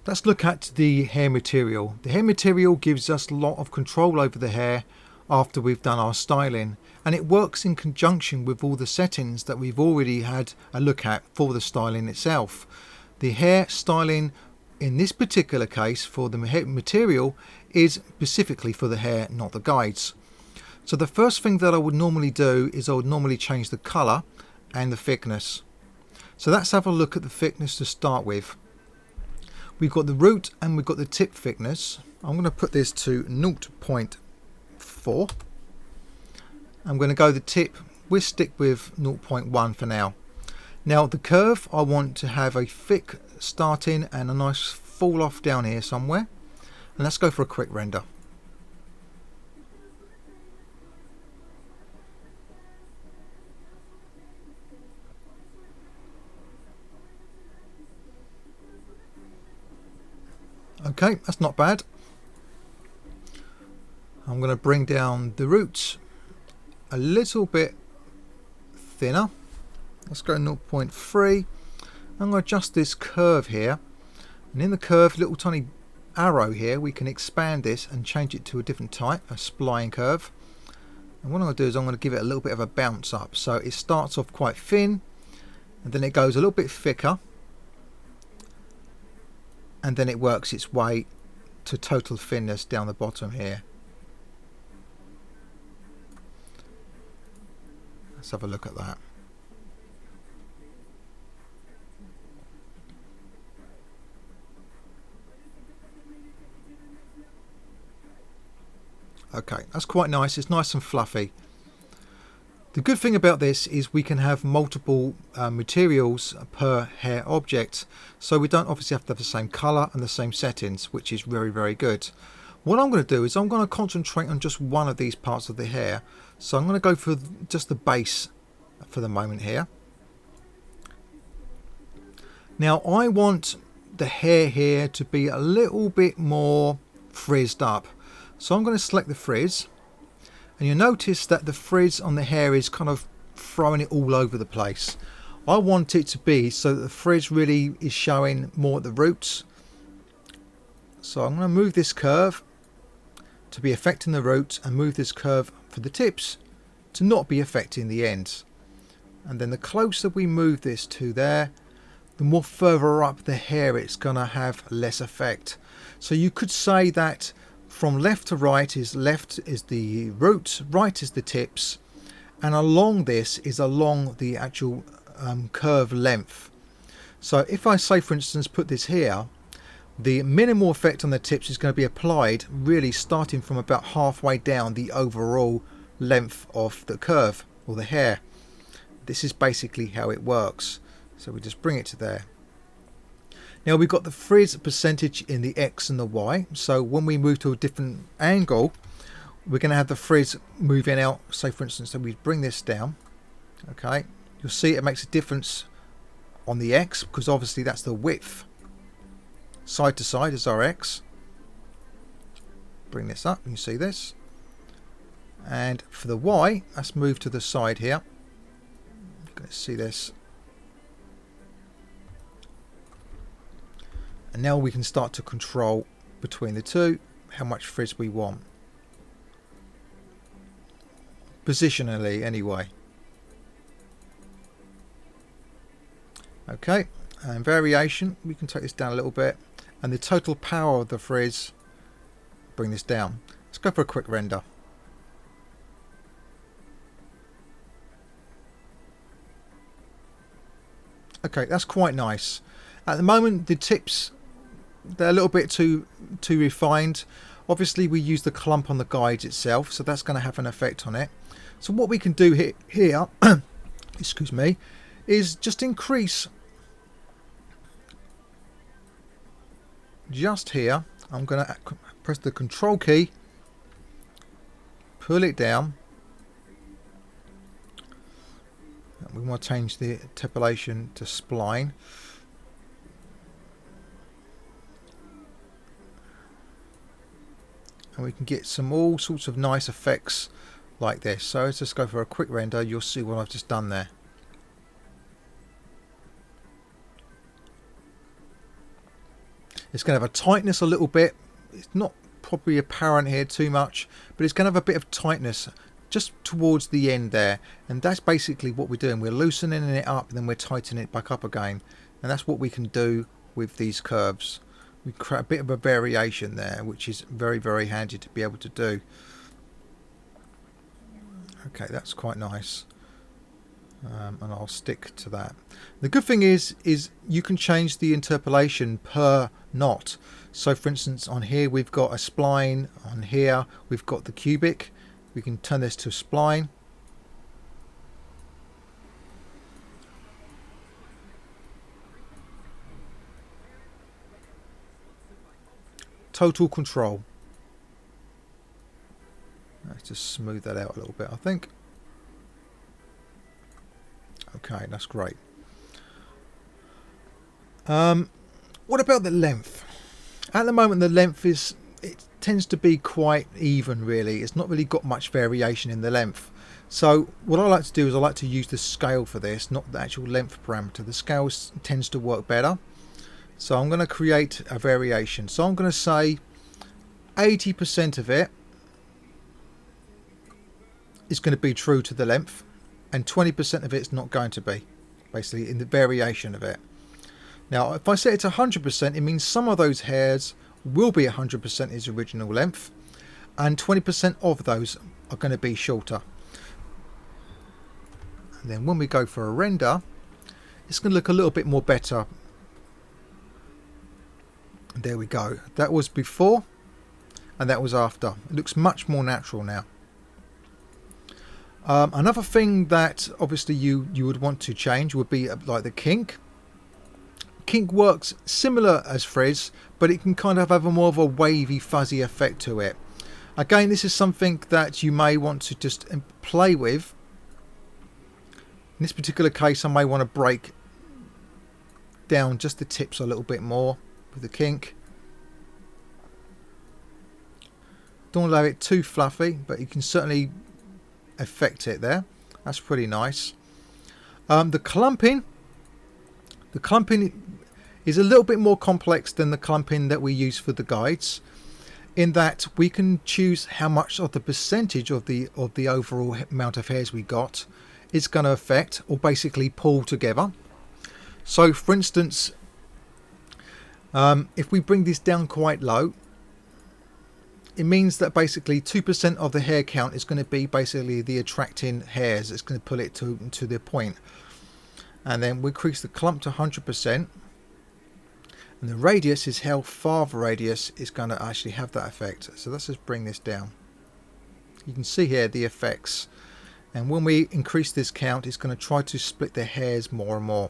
Let's look at the hair material. The hair material gives us a lot of control over the hair after we've done our styling, and it works in conjunction with all the settings that we've already had a look at for the styling itself. The hair styling in this particular case for the hair material is specifically for the hair, not the guides. So the first thing that I would normally do is I would normally change the colour and the thickness. So let's have a look at the thickness to start with. We've got the root and we've got the tip thickness. I'm going to put this to 0.4. I'm going to go the tip, we'll stick with 0.1 for now. Now the curve, I want to have a thick starting and a nice fall off down here somewhere. And let's go for a quick render. Okay, that's not bad. I'm going to bring down the roots a little bit thinner. Let's go 0.3. I'm going to adjust this curve here, and in the curve, little tiny arrow here, we can expand this and change it to a different type, a spline curve. And what I'm going to do is I'm going to give it a little bit of a bounce up. So it starts off quite thin, and then it goes a little bit thicker, and then it works its way to total thinness down the bottom here. Let's have a look at that. Okay, that's quite nice. It's nice and fluffy. The good thing about this is we can have multiple materials per hair object, so we don't obviously have to have the same color and the same settings, which is very, very good. What I'm going to do is I'm going to concentrate on just one of these parts of the hair. So I'm going to go for just the base for the moment here. Now I want the hair here to be a little bit more frizzed up. So I'm going to select the frizz, and you'll notice that the frizz on the hair is kind of throwing it all over the place. I want it to be so that the frizz really is showing more at the roots. So I'm going to move this curve to be affecting the roots, and move this curve for the tips to not be affecting the ends. And then the closer we move this to there, the more further up the hair it's going to have less effect. So you could say that from left to right is left is the roots, right is the tips, and along this is along the actual curve length. So if I say for instance put this here, the minimal effect on the tips is going to be applied really starting from about halfway down the overall length of the curve or the hair. This is basically how it works. So we just bring it to there. Now we've got the frizz percentage in the X and the Y. So when we move to a different angle, we're going to have the frizz moving out. Say for instance, so we bring this down. Okay, you'll see it makes a difference on the X because obviously that's the width. Side to side is our X. Bring this up, you can see this. And for the Y, let's move to the side here. You're going to see this. And now we can start to control between the two how much frizz we want. Positionally anyway. Okay, and variation, we can take this down a little bit. And the total power of the frizz, bring this down. Let's go for a quick render. Okay, that's quite nice. At the moment the tips, they're a little bit too refined. Obviously we use the clump on the guides itself, so that's going to have an effect on it. So what we can do here excuse me, is just increase just here. I'm going to press the control key, pull it down. We want to change the interpolation to spline. And we can get all sorts of nice effects like this. So let's just go for a quick render. You'll see what I've just done there. It's going to have a tightness a little bit. It's not probably apparent here too much, but it's going to have a bit of tightness just towards the end there. And that's basically what we're doing. We're loosening it up and then we're tightening it back up again. And that's what we can do with these curves. We create a bit of a variation there, which is very, very handy to be able to do. Okay, that's quite nice. And I'll stick to that. The good thing is you can change the interpolation per knot. So for instance, on here we've got a spline, on here we've got the cubic. We can turn this to spline. Total control. Let's just smooth that out a little bit, I think. Okay, that's great. What about the length? At the moment the length it tends to be quite even really. It's not really got much variation in the length. So what I like to do is I like to use the scale for this, not the actual length parameter. The scale tends to work better. So I'm going to create a variation. So I'm going to say 80% of it is going to be true to the length and 20% of it's not going to be, basically in the variation of it. Now if I set it to 100%, it means some of those hairs will be 100% its original length and 20% of those are going to be shorter. And then when we go for a render, it's going to look a little bit more better. There we go. That was before and that was after. It looks much more natural now. Another thing that obviously you would want to change would be like the kink. Kink works similar as frizz, but it can kind of have a more of a wavy, fuzzy effect to it. Again, this is something that you may want to just play with. In this particular case, I may want to break down just the tips a little bit more with the kink. Don't allow it too fluffy, but you can certainly affect it there. That's pretty nice. The clumping is a little bit more complex than the clumping that we use for the guides, in that we can choose how much of the percentage of the overall amount of hairs we got is going to affect or basically pull together. So for instance, if we bring this down quite low, it means that basically 2% of the hair count is going to be basically the attracting hairs. It's going to pull it to the point. And then we increase the clump to 100%. And the radius is how far the radius is going to actually have that effect. So let's just bring this down. You can see here the effects. and when we increase this count, it's going to try to split the hairs more and more.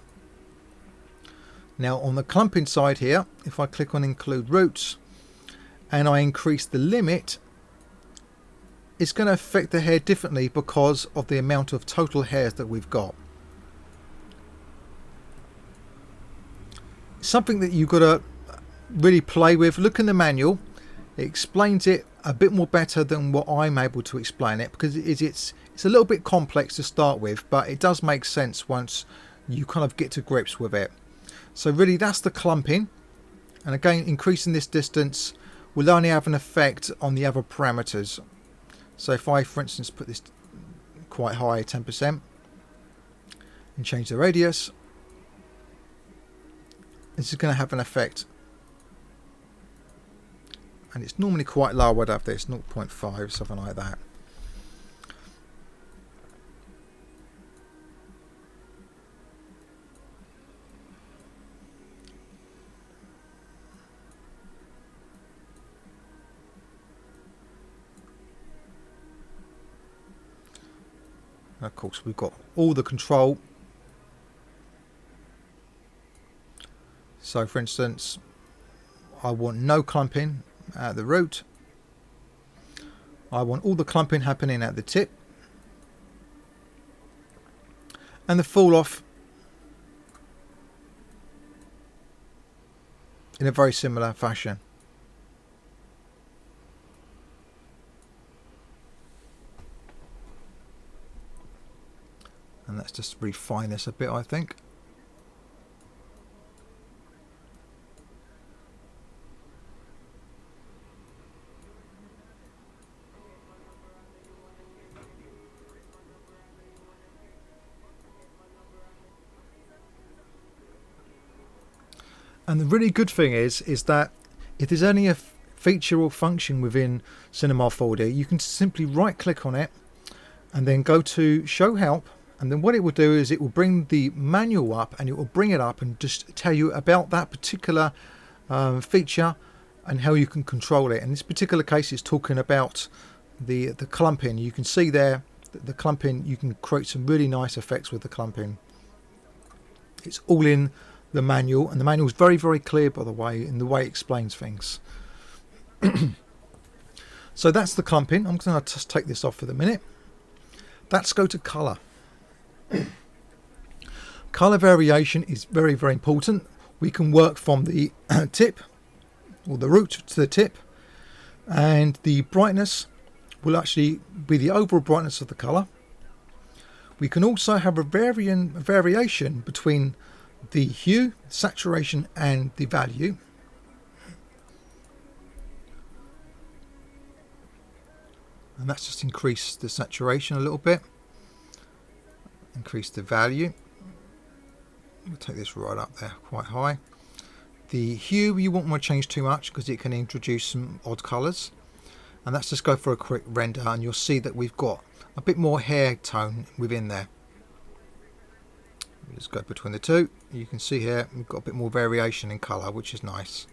Now on the clumping side here, if I click on include roots and I increase the limit, it's going to affect the hair differently because of the amount of total hairs that we've got. Something that you've got to really play with. Look in the manual. It explains it a bit more better than what I'm able to explain it, because it's a little bit complex to start with, but it does make sense once you kind of get to grips with it. So really that's the clumping, and again increasing this distance will only have an effect on the other parameters. So if I for instance put this quite high, 10%, and change the radius, this is going to have an effect, and it's normally quite low. I'd have this 0.5, something like that. And of course we've got all the control. So for instance, I want no clumping at the root. I want all the clumping happening at the tip, and the fall off in a very similar fashion. And let's just refine this a bit, I think. And the really good thing is that if there's any a feature or function within Cinema 4D, you can simply right click on it and then go to show help, and then what it will do is it will bring the manual up, and it will bring it up and just tell you about that particular feature and how you can control it. In this particular case, it's talking about the clumping. You can see there that the clumping, you can create some really nice effects with the clumping. It's all in the manual, and the manual is very, very clear, by the way, in the way it explains things. So that's the clumping. I'm going to just take this off for the minute. Let's go to color. Color variation is very, very important. We can work from the tip or the root to the tip, and the brightness will actually be the overall brightness of the color. We can also have a variation between the hue, saturation, and the value. And that's just increase the saturation a little bit, increase the value. We'll take this right up there, quite high. The hue you won't want to change too much because it can introduce some odd colours. And let's just go for a quick render, and you'll see that we've got a bit more hair tone within there. Let's go between the two. You can see here we've got a bit more variation in colour, which is nice.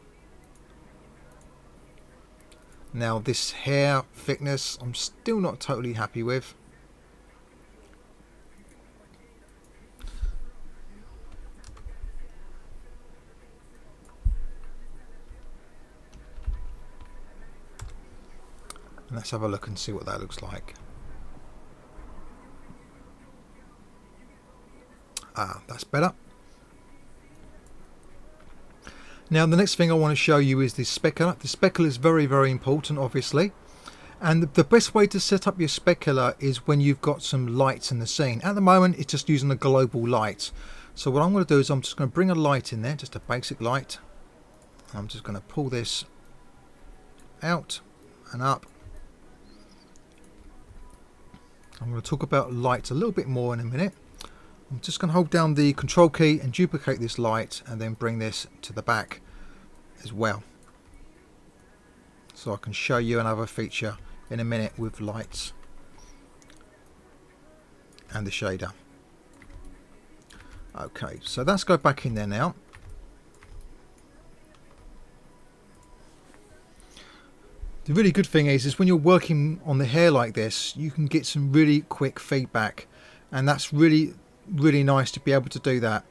Now this hair thickness I'm still not totally happy with. And let's have a look and see what that looks like. Ah, that's better. Now the next thing I want to show you is the specular. The specular is very, very important, obviously. And the best way to set up your specular is when you've got some lights in the scene. At the moment, it's just using a global light. So what I'm going to do is I'm just going to bring a light in there, just a basic light. I'm just going to pull this out and up. I'm going to talk about lights a little bit more in a minute. I'm just going to hold down the control key and duplicate this light, and then bring this to the back as well, so I can show you another feature in a minute with lights and the shader. Okay, so let's go back in there now. The really good thing is when you're working on the hair like this, you can get some really quick feedback, and that's really nice to be able to do that.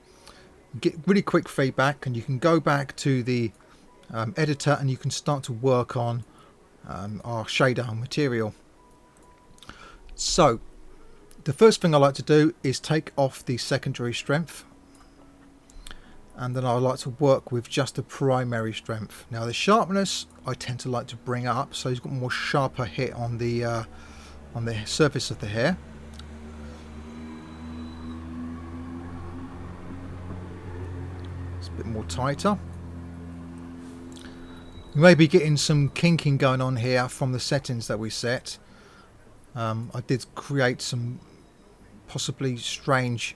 Get really quick feedback, and you can go back to the editor and you can start to work on our shader material. So the first thing I like to do is take off the secondary strength, and then I like to work with just the primary strength. Now the sharpness I tend to like to bring up, so it's got more sharper hit on the surface of the hair. It's a bit more tighter. You may be getting some kinking going on here from the settings that we set. I did create some possibly strange,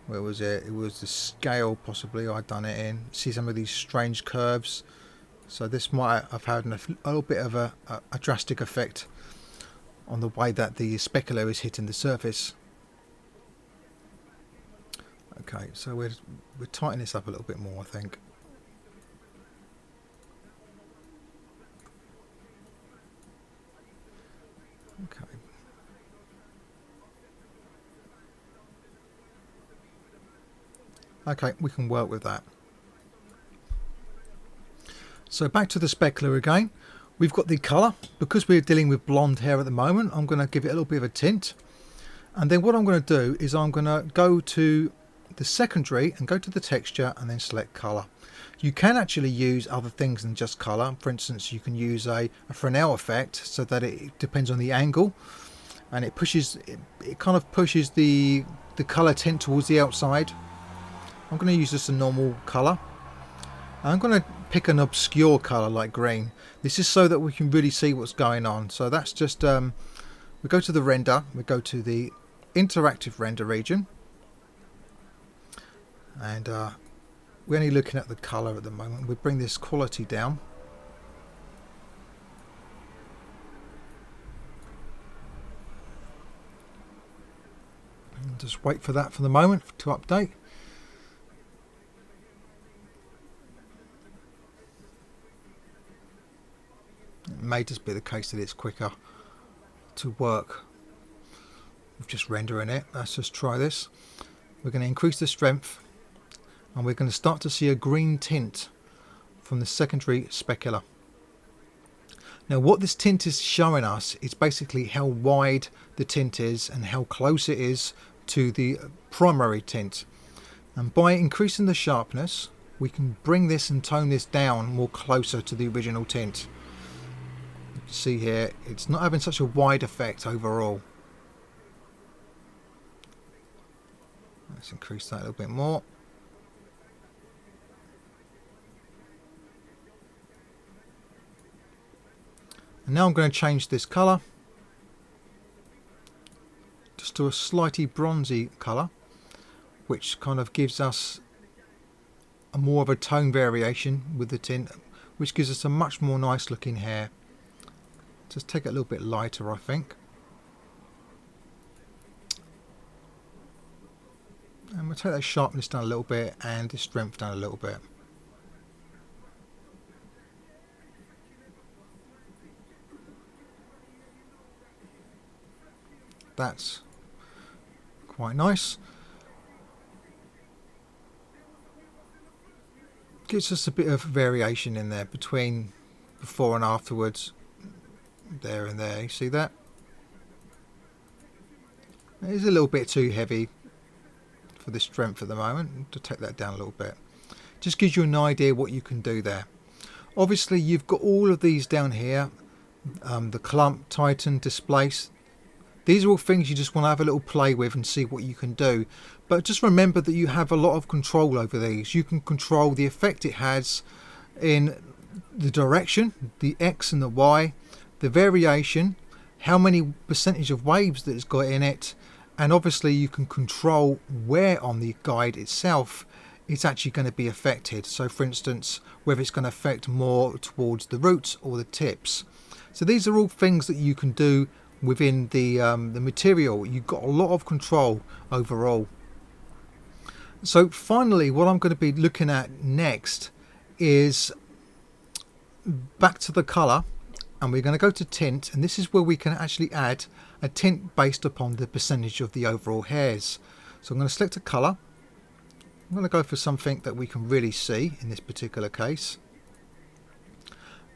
where was it? It was the scale possibly I'd done it in. See some of these strange curves. So this might have had a little bit of a drastic effect on the way that the specular is hitting the surface. Okay, so we're tightening this up a little bit more, I think. Okay. Okay, we can work with that. So back to the specular again. We've got the colour. Because we're dealing with blonde hair at the moment, I'm going to give it a little bit of a tint. And then what I'm going to do is I'm going to go to the secondary and go to the texture and then select colour. You can actually use other things than just colour. For instance, you can use a Fresnel effect, so that it depends on the angle, and it kind of pushes the colour tint towards the outside. I'm going to use just a normal colour. I'm going to pick an obscure colour like green. This is so that we can really see what's going on. So that's just we go to the render, we go to the interactive render region, and we're only looking at the colour at the moment. We bring this quality down. And just wait for that for the moment to update. It may just be the case that it's quicker to work with just rendering it. Let's just try this. We're going to increase the strength, and we're going to start to see a green tint from the secondary specular. Now what this tint is showing us is basically how wide the tint is and how close it is to the primary tint. And by increasing the sharpness, we can bring this and tone this down more closer to the original tint. You can see here, it's not having such a wide effect overall. Let's increase that a little bit more. And now I'm going to change this colour just to a slightly bronzy colour, which kind of gives us a more of a tone variation with the tint, which gives us a much more nice looking hair. Just take it a little bit lighter, I think. And we'll take that sharpness down a little bit and the strength down a little bit. That's quite nice. Gives us a bit of variation in there between before and afterwards. There and there, you see that? It is a little bit too heavy for the strength at the moment. To take that down a little bit. Just gives you an idea what you can do there. Obviously you've got all of these down here. The clump, tighten, displace. These are all things you just want to have a little play with and see what you can do. But just remember that you have a lot of control over these. You can control the effect it has in the direction, the X and the Y, the variation, how many percentage of waves that it's got in it, and obviously you can control where on the guide itself it's actually going to be affected. So for instance, whether it's going to affect more towards the roots or the tips. So these are all things that you can do within the material. You've got a lot of control overall. So finally, what I'm going to be looking at next is back to the colour, and we're going to go to tint, and this is where we can actually add a tint based upon the percentage of the overall hairs. So I'm going to select a colour. I'm going to go for something that we can really see in this particular case,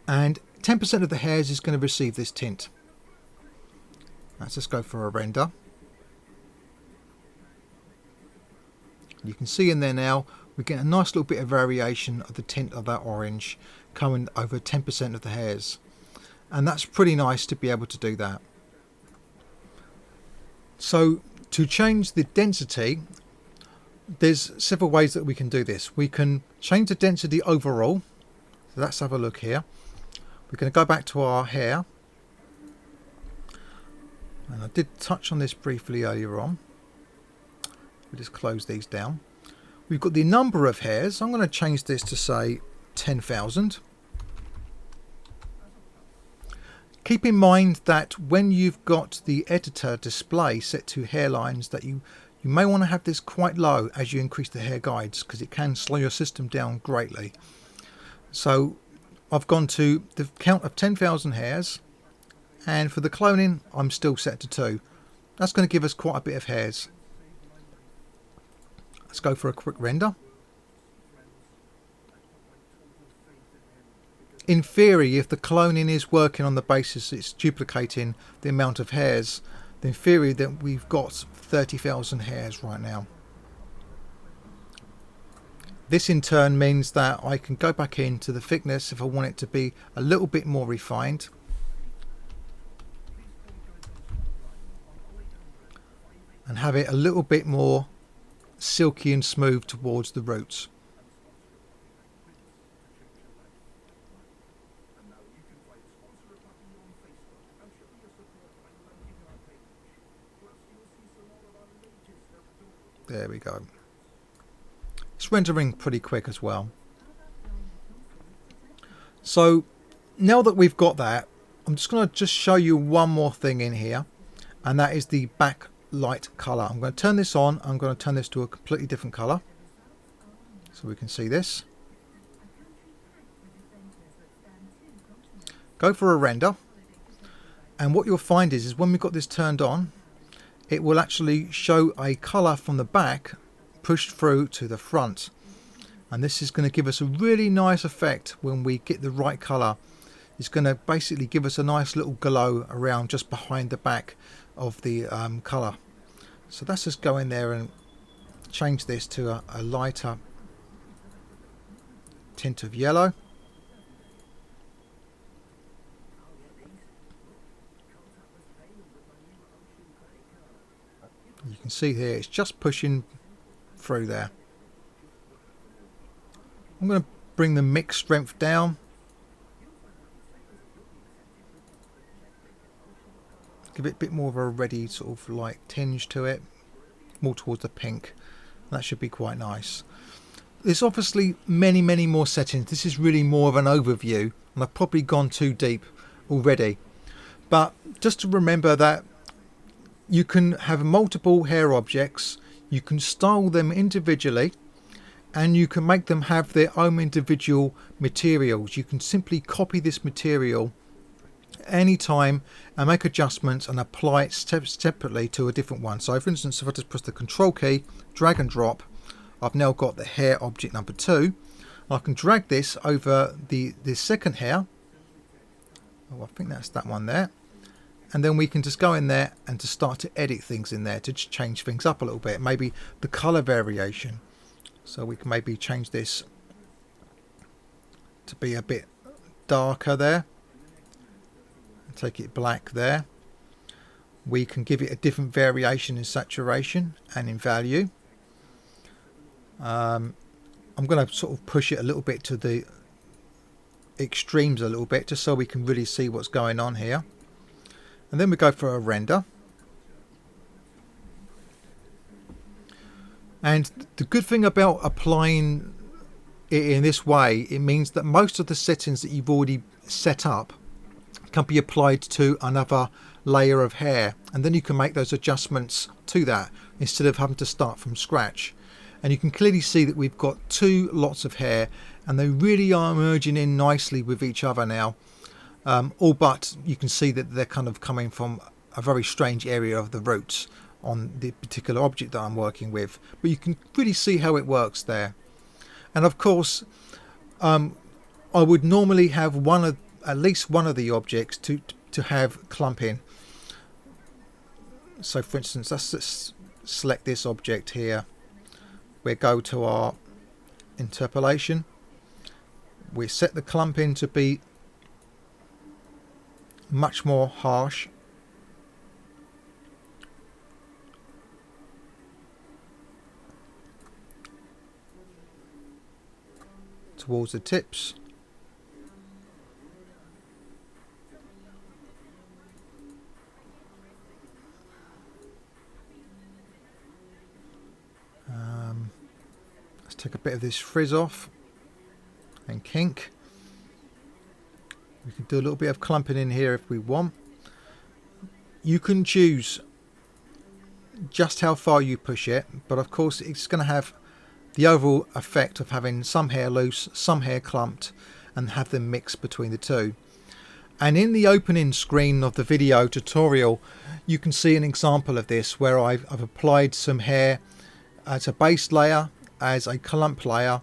and 10% of the hairs is going to receive this tint. Let's just go for a render. You can see in there now we get a nice little bit of variation of the tint of that orange coming over 10% of the hairs, and that's pretty nice to be able to do that. So to change the density, there's several ways that we can do this. We can change the density overall. So let's have a look here. We're going to go back to our hair, and I did touch on this briefly earlier on. We just close these down. We've got the number of hairs. I'm going to change this to say 10,000. Keep in mind that when you've got the editor display set to hairlines, that you may want to have this quite low as you increase the hair guides, because it can slow your system down greatly. So I've gone to the count of 10,000 hairs, and for the cloning I'm still set to 2. That's going to give us quite a bit of hairs. Let's go for a quick render. In theory, if the cloning is working on the basis it's duplicating the amount of hairs, then in theory that we've got 30,000 hairs right now. This in turn means that I can go back into the thickness if I want it to be a little bit more refined. And have it a little bit more silky and smooth towards the roots. There we go. It's rendering pretty quick as well. So now that we've got that, I'm just going to show you one more thing in here, and that is the backlight color. I'm going to turn this on. I'm going to turn this to a completely different color so we can see this. Go for a render, and what you'll find is when we've got this turned on, it will actually show a color from the back pushed through to the front, and this is going to give us a really nice effect when we get the right color. It's going to basically give us a nice little glow around just behind the back of the color. So let's just go in there and change this to a lighter tint of yellow. You can see here it's just pushing through there. I'm going to bring the mix strength down. Give it a bit more of a reddy sort of like tinge to it, more towards the pink. That should be quite nice. There's obviously many more settings. This is really more of an overview, and I've probably gone too deep already. But just to remember that you can have multiple hair objects, you can style them individually, and you can make them have their own individual materials. You can simply copy this material anytime and make adjustments and apply it separately to a different one. So for instance, if I just press the control key, drag and drop, I've now got the hair object number 2. I can drag this over the second hair. Oh, I think that's that one there. And then we can just go in there and to start to edit things in there to just change things up a little bit. Maybe the color variation. So we can maybe change this to be a bit darker there. Take it black there. We can give it a different variation in saturation and in value. I'm going to sort of push it a little bit to the extremes a little bit, just so we can really see what's going on here. And then we go for a render. And the good thing about applying it in this way, it means that most of the settings that you've already set up can be applied to another layer of hair, and then you can make those adjustments to that instead of having to start from scratch. And you can clearly see that we've got 2 lots of hair, and they really are merging in nicely with each other now. All but you can see that they're kind of coming from a very strange area of the roots on the particular object that I'm working with, but you can really see how it works there. And of course, I would normally have at least one of the objects to have clumping. So for instance, let's just select this object here. We go to our interpolation. We set the clumping to be much more harsh. Towards the tips. Let's take a bit of this frizz off and kink. We can do a little bit of clumping in here if we want. You can choose just how far you push it, but of course it's going to have the overall effect of having some hair loose, some hair clumped, and have them mixed between the two. And in the opening screen of the video tutorial, you can see an example of this where I've applied some hair as a base layer, as a clump layer,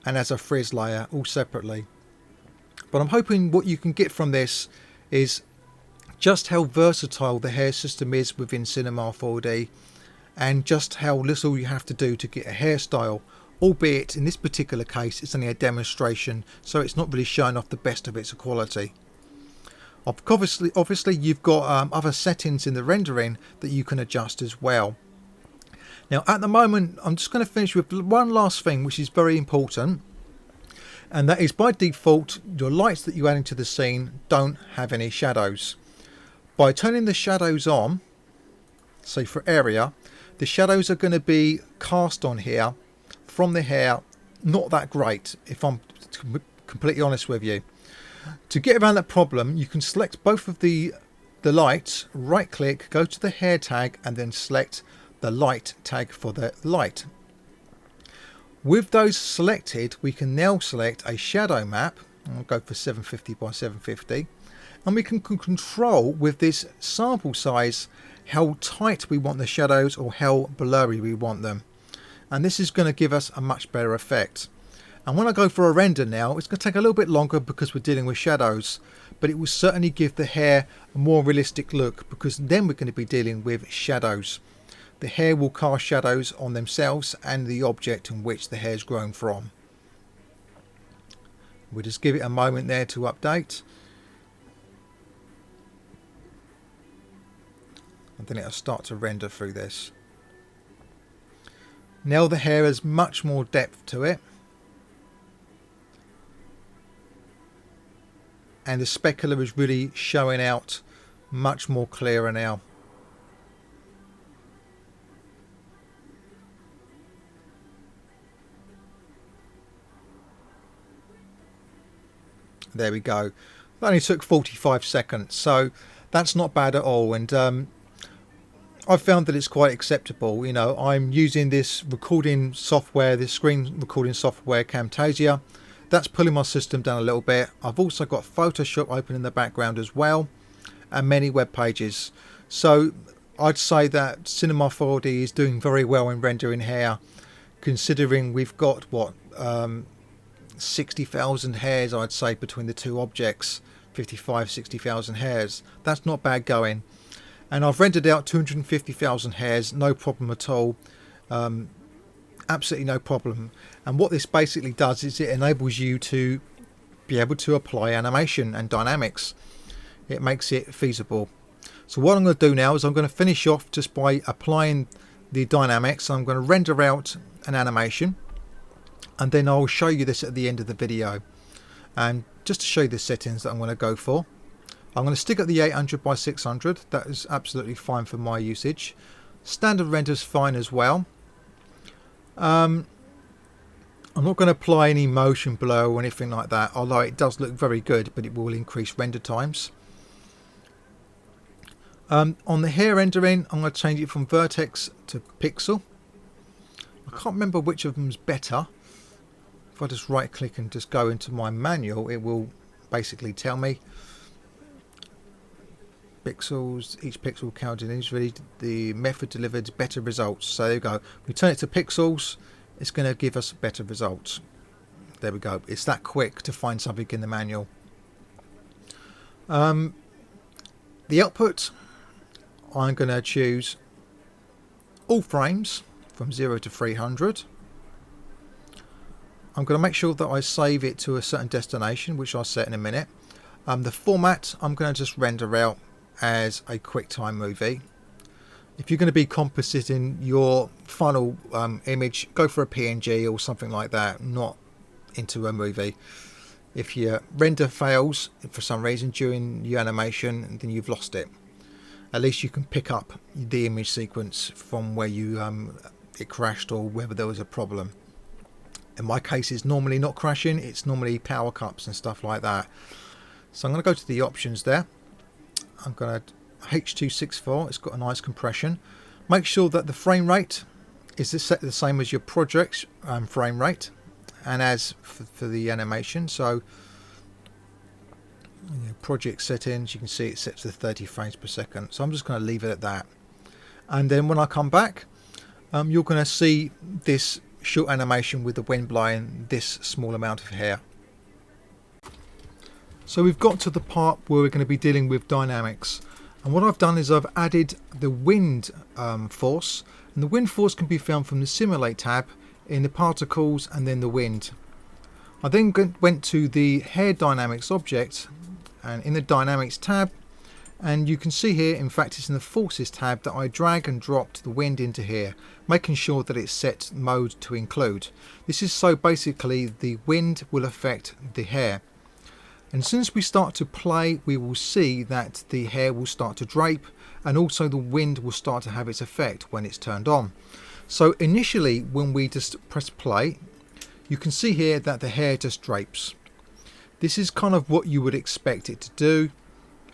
and as a frizz layer, all separately. But I'm hoping what you can get from this is just how versatile the hair system is within Cinema 4D, and just how little you have to do to get a hairstyle, albeit in this particular case it's only a demonstration, so it's not really showing off the best of its quality. Obviously you've got other settings in the rendering that you can adjust as well. Now at the moment I'm just going to finish with one last thing which is very important, and that is by default your lights that you add into the scene don't have any shadows. By turning the shadows on, say for area, the shadows are going to be cast on here from the hair not that great, if I'm completely honest with you. To get around that problem, you can select both of the lights, right click, go to the hair tag, and then select the light tag for the light. With those selected, we can now select a shadow map. I'll go for 750 by 750, and we can control with this sample size how tight we want the shadows or how blurry we want them, and this is going to give us a much better effect. And when I go for a render now, it's going to take a little bit longer because we're dealing with shadows, but it will certainly give the hair a more realistic look, because then we're going to be dealing with shadows. The hair will cast shadows on themselves and the object in which the hair is grown from. We'll just give it a moment there to update, and then it'll start to render through this. Now the hair has much more depth to it, and the specular is really showing out much more clearer now. There we go. That only took 45 seconds, so that's not bad at all, and I've found that it's quite acceptable. You know, I'm using this recording software, this screen recording software, Camtasia. That's pulling my system down a little bit. I've also got Photoshop open in the background as well, and many web pages. So I'd say that Cinema 4D is doing very well in rendering hair, considering we've got what 60,000 hairs, I'd say, between the two objects. 60,000 hairs. That's not bad going. And I've rendered out 250,000 hairs, no problem at all. Absolutely no problem. And what this basically does is it enables you to be able to apply animation and dynamics. It makes it feasible. So what I'm going to do now is I'm going to finish off just by applying the dynamics. I'm going to render out an animation, and then I'll show you this at the end of the video. And just to show you the settings that I'm going to go for, I'm going to stick at the 800 by 600. That is absolutely fine for my usage. Standard render is fine as well. I'm not going to apply any motion blur or anything like that, although it does look very good, but it will increase render times. On the hair rendering, I'm going to change it from vertex to pixel. I can't remember which of them is better. if I just right click and just go into my manual, it will basically tell me pixels, each pixel counted individually, the method delivered better results. So there we go. We turn it to pixels, it's going to give us better results. There we go. It's that quick to find something in the manual. The output, I'm going to choose all frames from 0 to 300. I'm going to make sure that I save it to a certain destination, which I'll set in a minute. The format, I'm going to just render out as a QuickTime movie. If you're going to be compositing your final image, go for a PNG or something like that, not into a movie. If your render fails for some reason during your animation, then you've lost it. At least you can pick up the image sequence from where you it crashed or whether there was a problem. In my case, it's normally not crashing, it's normally power cuts and stuff like that. So I'm going to go to the options there. I'm going to H.264, it's got a nice compression. Make sure that the frame rate is set the same as your project's frame rate and as for the animation. So project settings, you can see it's set to 30 frames per second. So I'm just going to leave it at that. And then when I come back, you're going to see this short animation with the wind blowing this small amount of hair. So we've got to the part where we're going to be dealing with dynamics, and what I've done is I've added the wind force, and the wind force can be found from the simulate tab in the particles and then the wind. I then went to the hair dynamics object and in the dynamics tab, and you can see here, in fact it's in the forces tab, that I drag and dropped the wind into here, making sure that it's set mode to include. This is so basically the wind will affect the hair. And as soon as we start to play, we will see that the hair will start to drape, and also the wind will start to have its effect when it's turned on. So initially when we just press play, you can see here that the hair just drapes. This is kind of what you would expect it to do.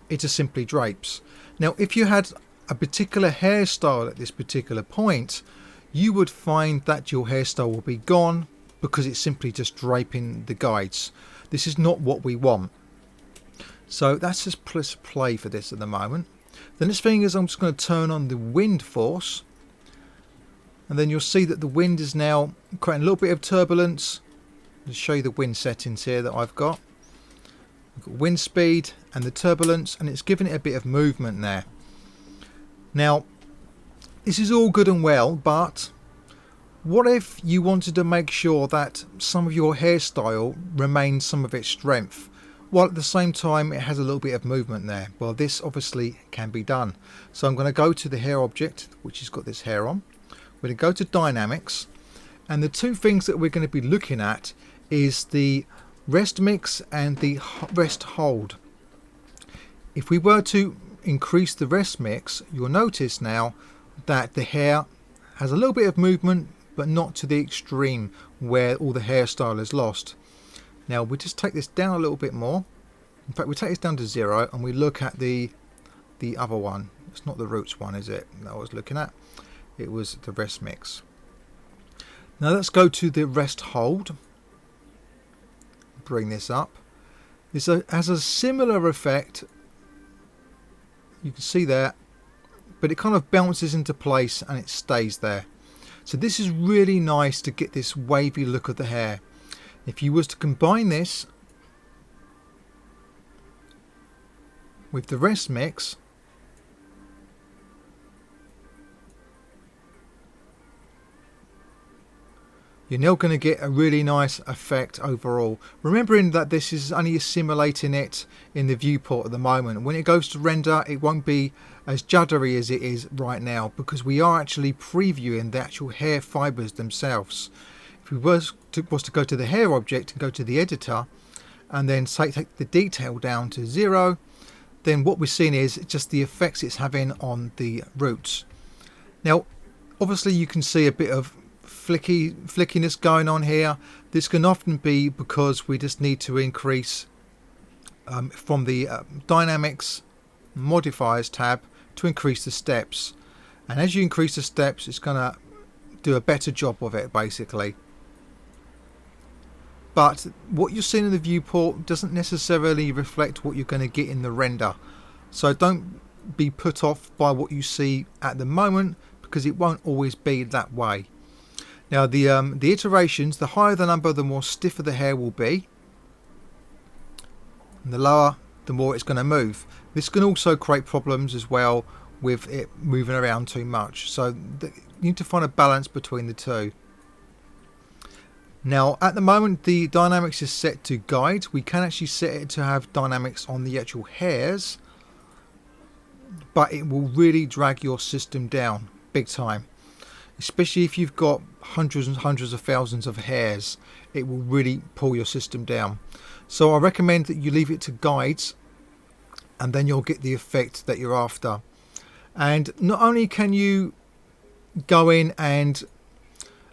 It just simply drapes. Now if you had a particular hairstyle at this particular point, you would find that your hairstyle will be gone because it's simply just draping the guides. This is not what we want. So that's just press play for this at the moment. The next thing is I'm just going to turn on the wind force, and then you'll see that the wind is now creating a little bit of turbulence. I'll show you the wind settings here that I've got. I've got wind speed and the turbulence, and it's giving it a bit of movement there. Now this is all good and well, but what if you wanted to make sure that some of your hairstyle remains some of its strength, while at the same time it has a little bit of movement there? Well, this obviously can be done. So I'm going to go to the hair object, which has got this hair on. We're going to go to dynamics, and the two things that we're going to be looking at is the rest mix and the rest hold. If we were to increase the rest mix, you'll notice now that the hair has a little bit of movement, but not to the extreme where all the hairstyle is lost. Now we just take this down a little bit more. In fact, we take this down to 0 and we look at the other one. It's not the roots one, is it, that I was looking at? It was the rest mix. Now let's go to the rest hold. Bring this up. This has a similar effect. You can see there, but it kind of bounces into place and it stays there. So this is really nice to get this wavy look of the hair. If you was to combine this with the rest mix, you're now going to get a really nice effect overall. Remembering that this is only simulating it in the viewport at the moment. When it goes to render, it won't be as juddery as it is right now, because we are actually previewing the actual hair fibers themselves. If we was to go to the hair object and go to the editor and then take the detail down to 0, then what we're seeing is just the effects it's having on the roots. Now obviously you can see a bit of flickiness going on here. This can often be because we just need to increase from the dynamics modifiers tab to increase the steps, and as you increase the steps it's going to do a better job of it basically. but what you're seeing in the viewport doesn't necessarily reflect what you're going to get in the render. So don't be put off by what you see at the moment, because it won't always be that way. Now the iterations, the higher the number, the more stiffer the hair will be, and the lower, the more it's going to move. This can also create problems as well with it moving around too much, so you need to find a balance between the two. Now at the moment the dynamics is set to guide. We can actually set it to have dynamics on the actual hairs, but it will really drag your system down big time, especially if you've got hundreds and hundreds of thousands of hairs. It will really pull your system down. So I recommend that you leave it to guides, and then you'll get the effect that you're after. And not only can you go in and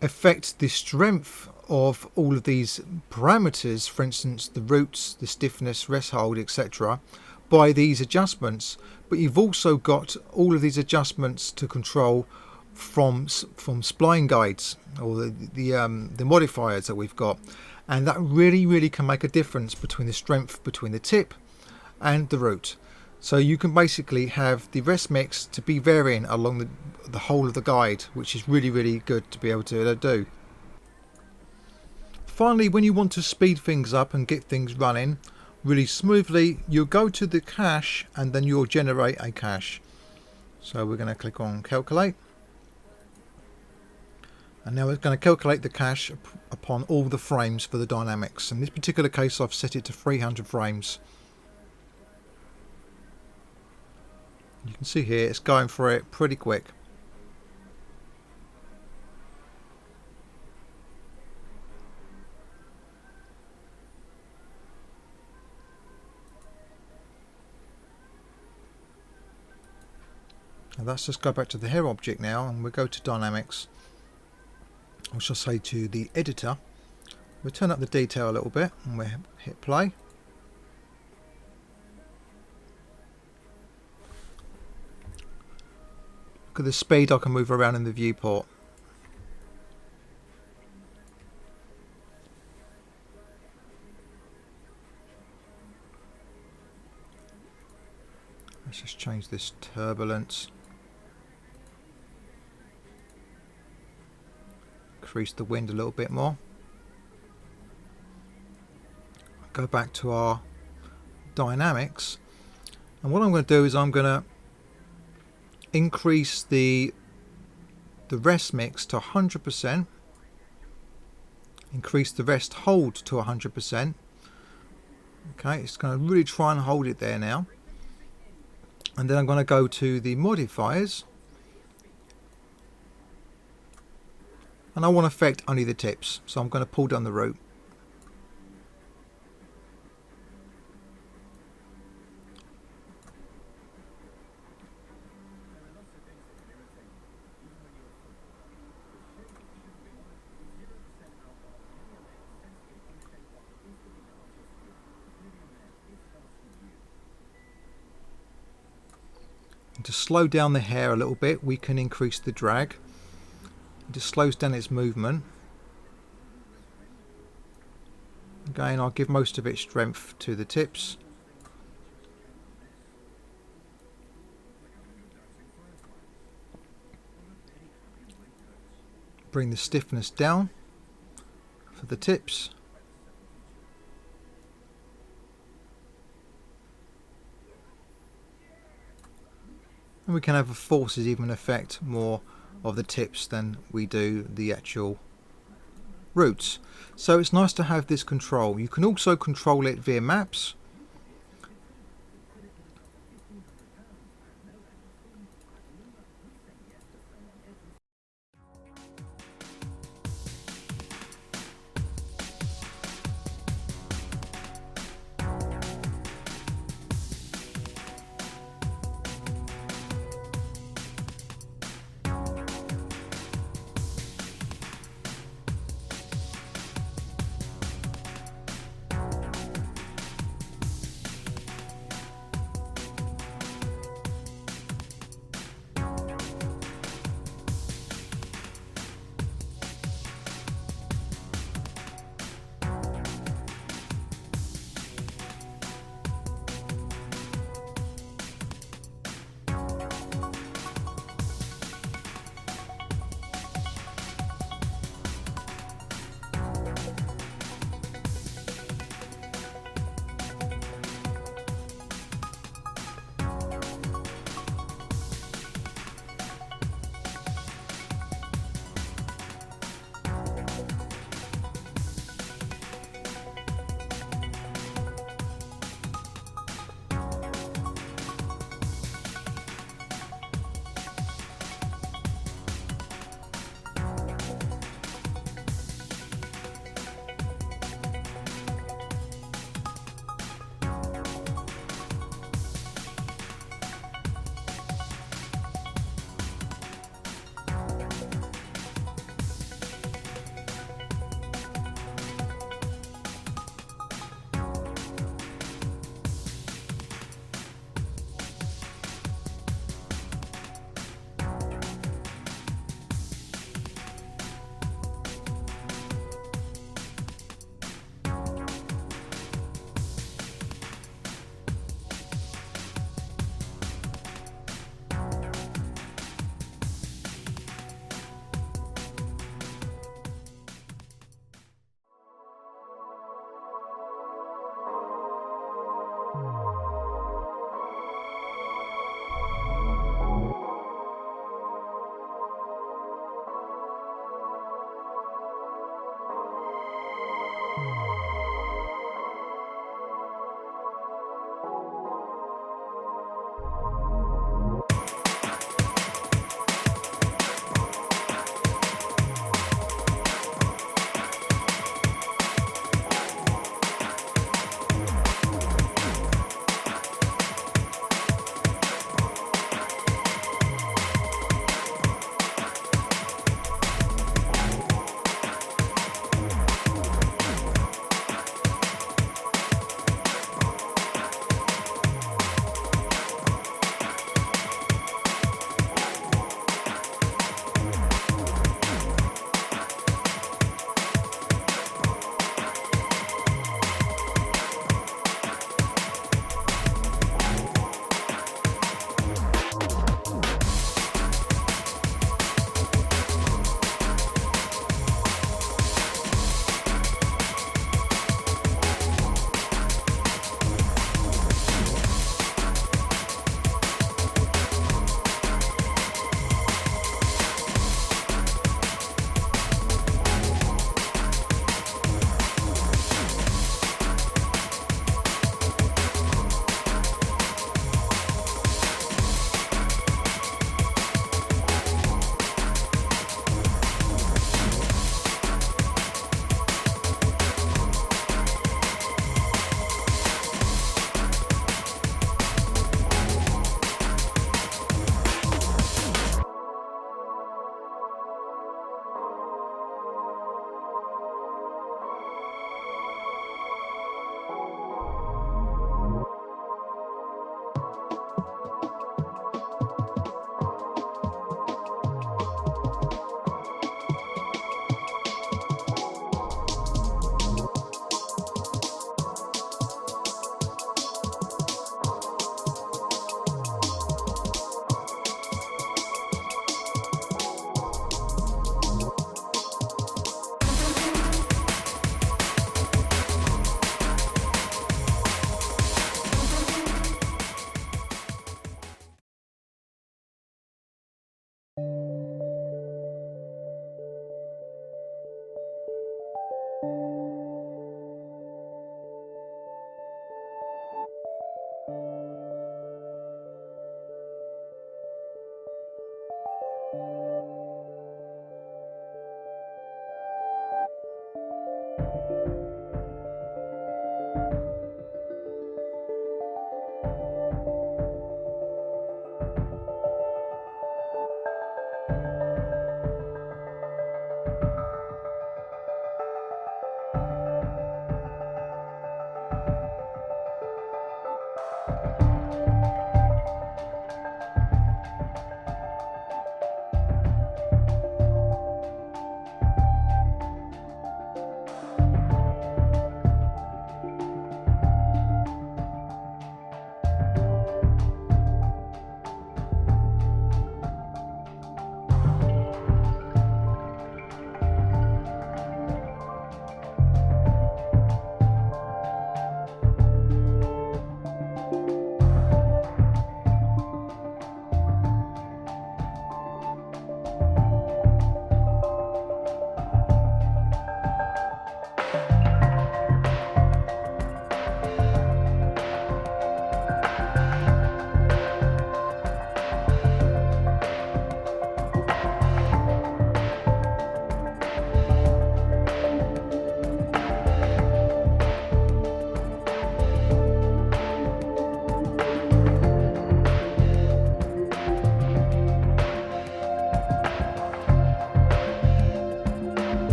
affect the strength of all of these parameters, for instance the roots, the stiffness, rest hold, etc., by these adjustments, but you've also got all of these adjustments to control from spline guides, or the modifiers that we've got, and that really can make a difference between the strength between the tip and the root. So you can basically have the rest mix to be varying along the whole of the guide, which is really good to be able to do. Finally, when you want to speed things up and get things running really smoothly, you'll go to the cache and then you'll generate a cache. So we're going to click on calculate, and now it's going to calculate the cache upon all the frames for the dynamics. In this particular case I've set it to 300 frames. You can see here it's going for it pretty quick. And let's just go back to the hair object now, and we'll go to dynamics. I shall say to the editor, we'll turn up the detail a little bit, and we'll hit play. Look at the speed I can move around in the viewport. Let's just change this turbulence. Increase the wind a little bit more. Go back to our dynamics, and what I'm going to do is I'm going to increase the rest mix to 100%, increase the rest hold to 100%. Okay, it's going to really try and hold it there now, and then I'm going to go to the modifiers, and I want to affect only the tips, so I'm going to pull down the root. And to slow down the hair a little bit, we can increase the drag. It just slows down its movement. Again, I'll give most of its strength to the tips. Bring the stiffness down for the tips. And we can have the forces even affect more of the tips than we do the actual roots. So it's nice to have this control. You can also control it via maps.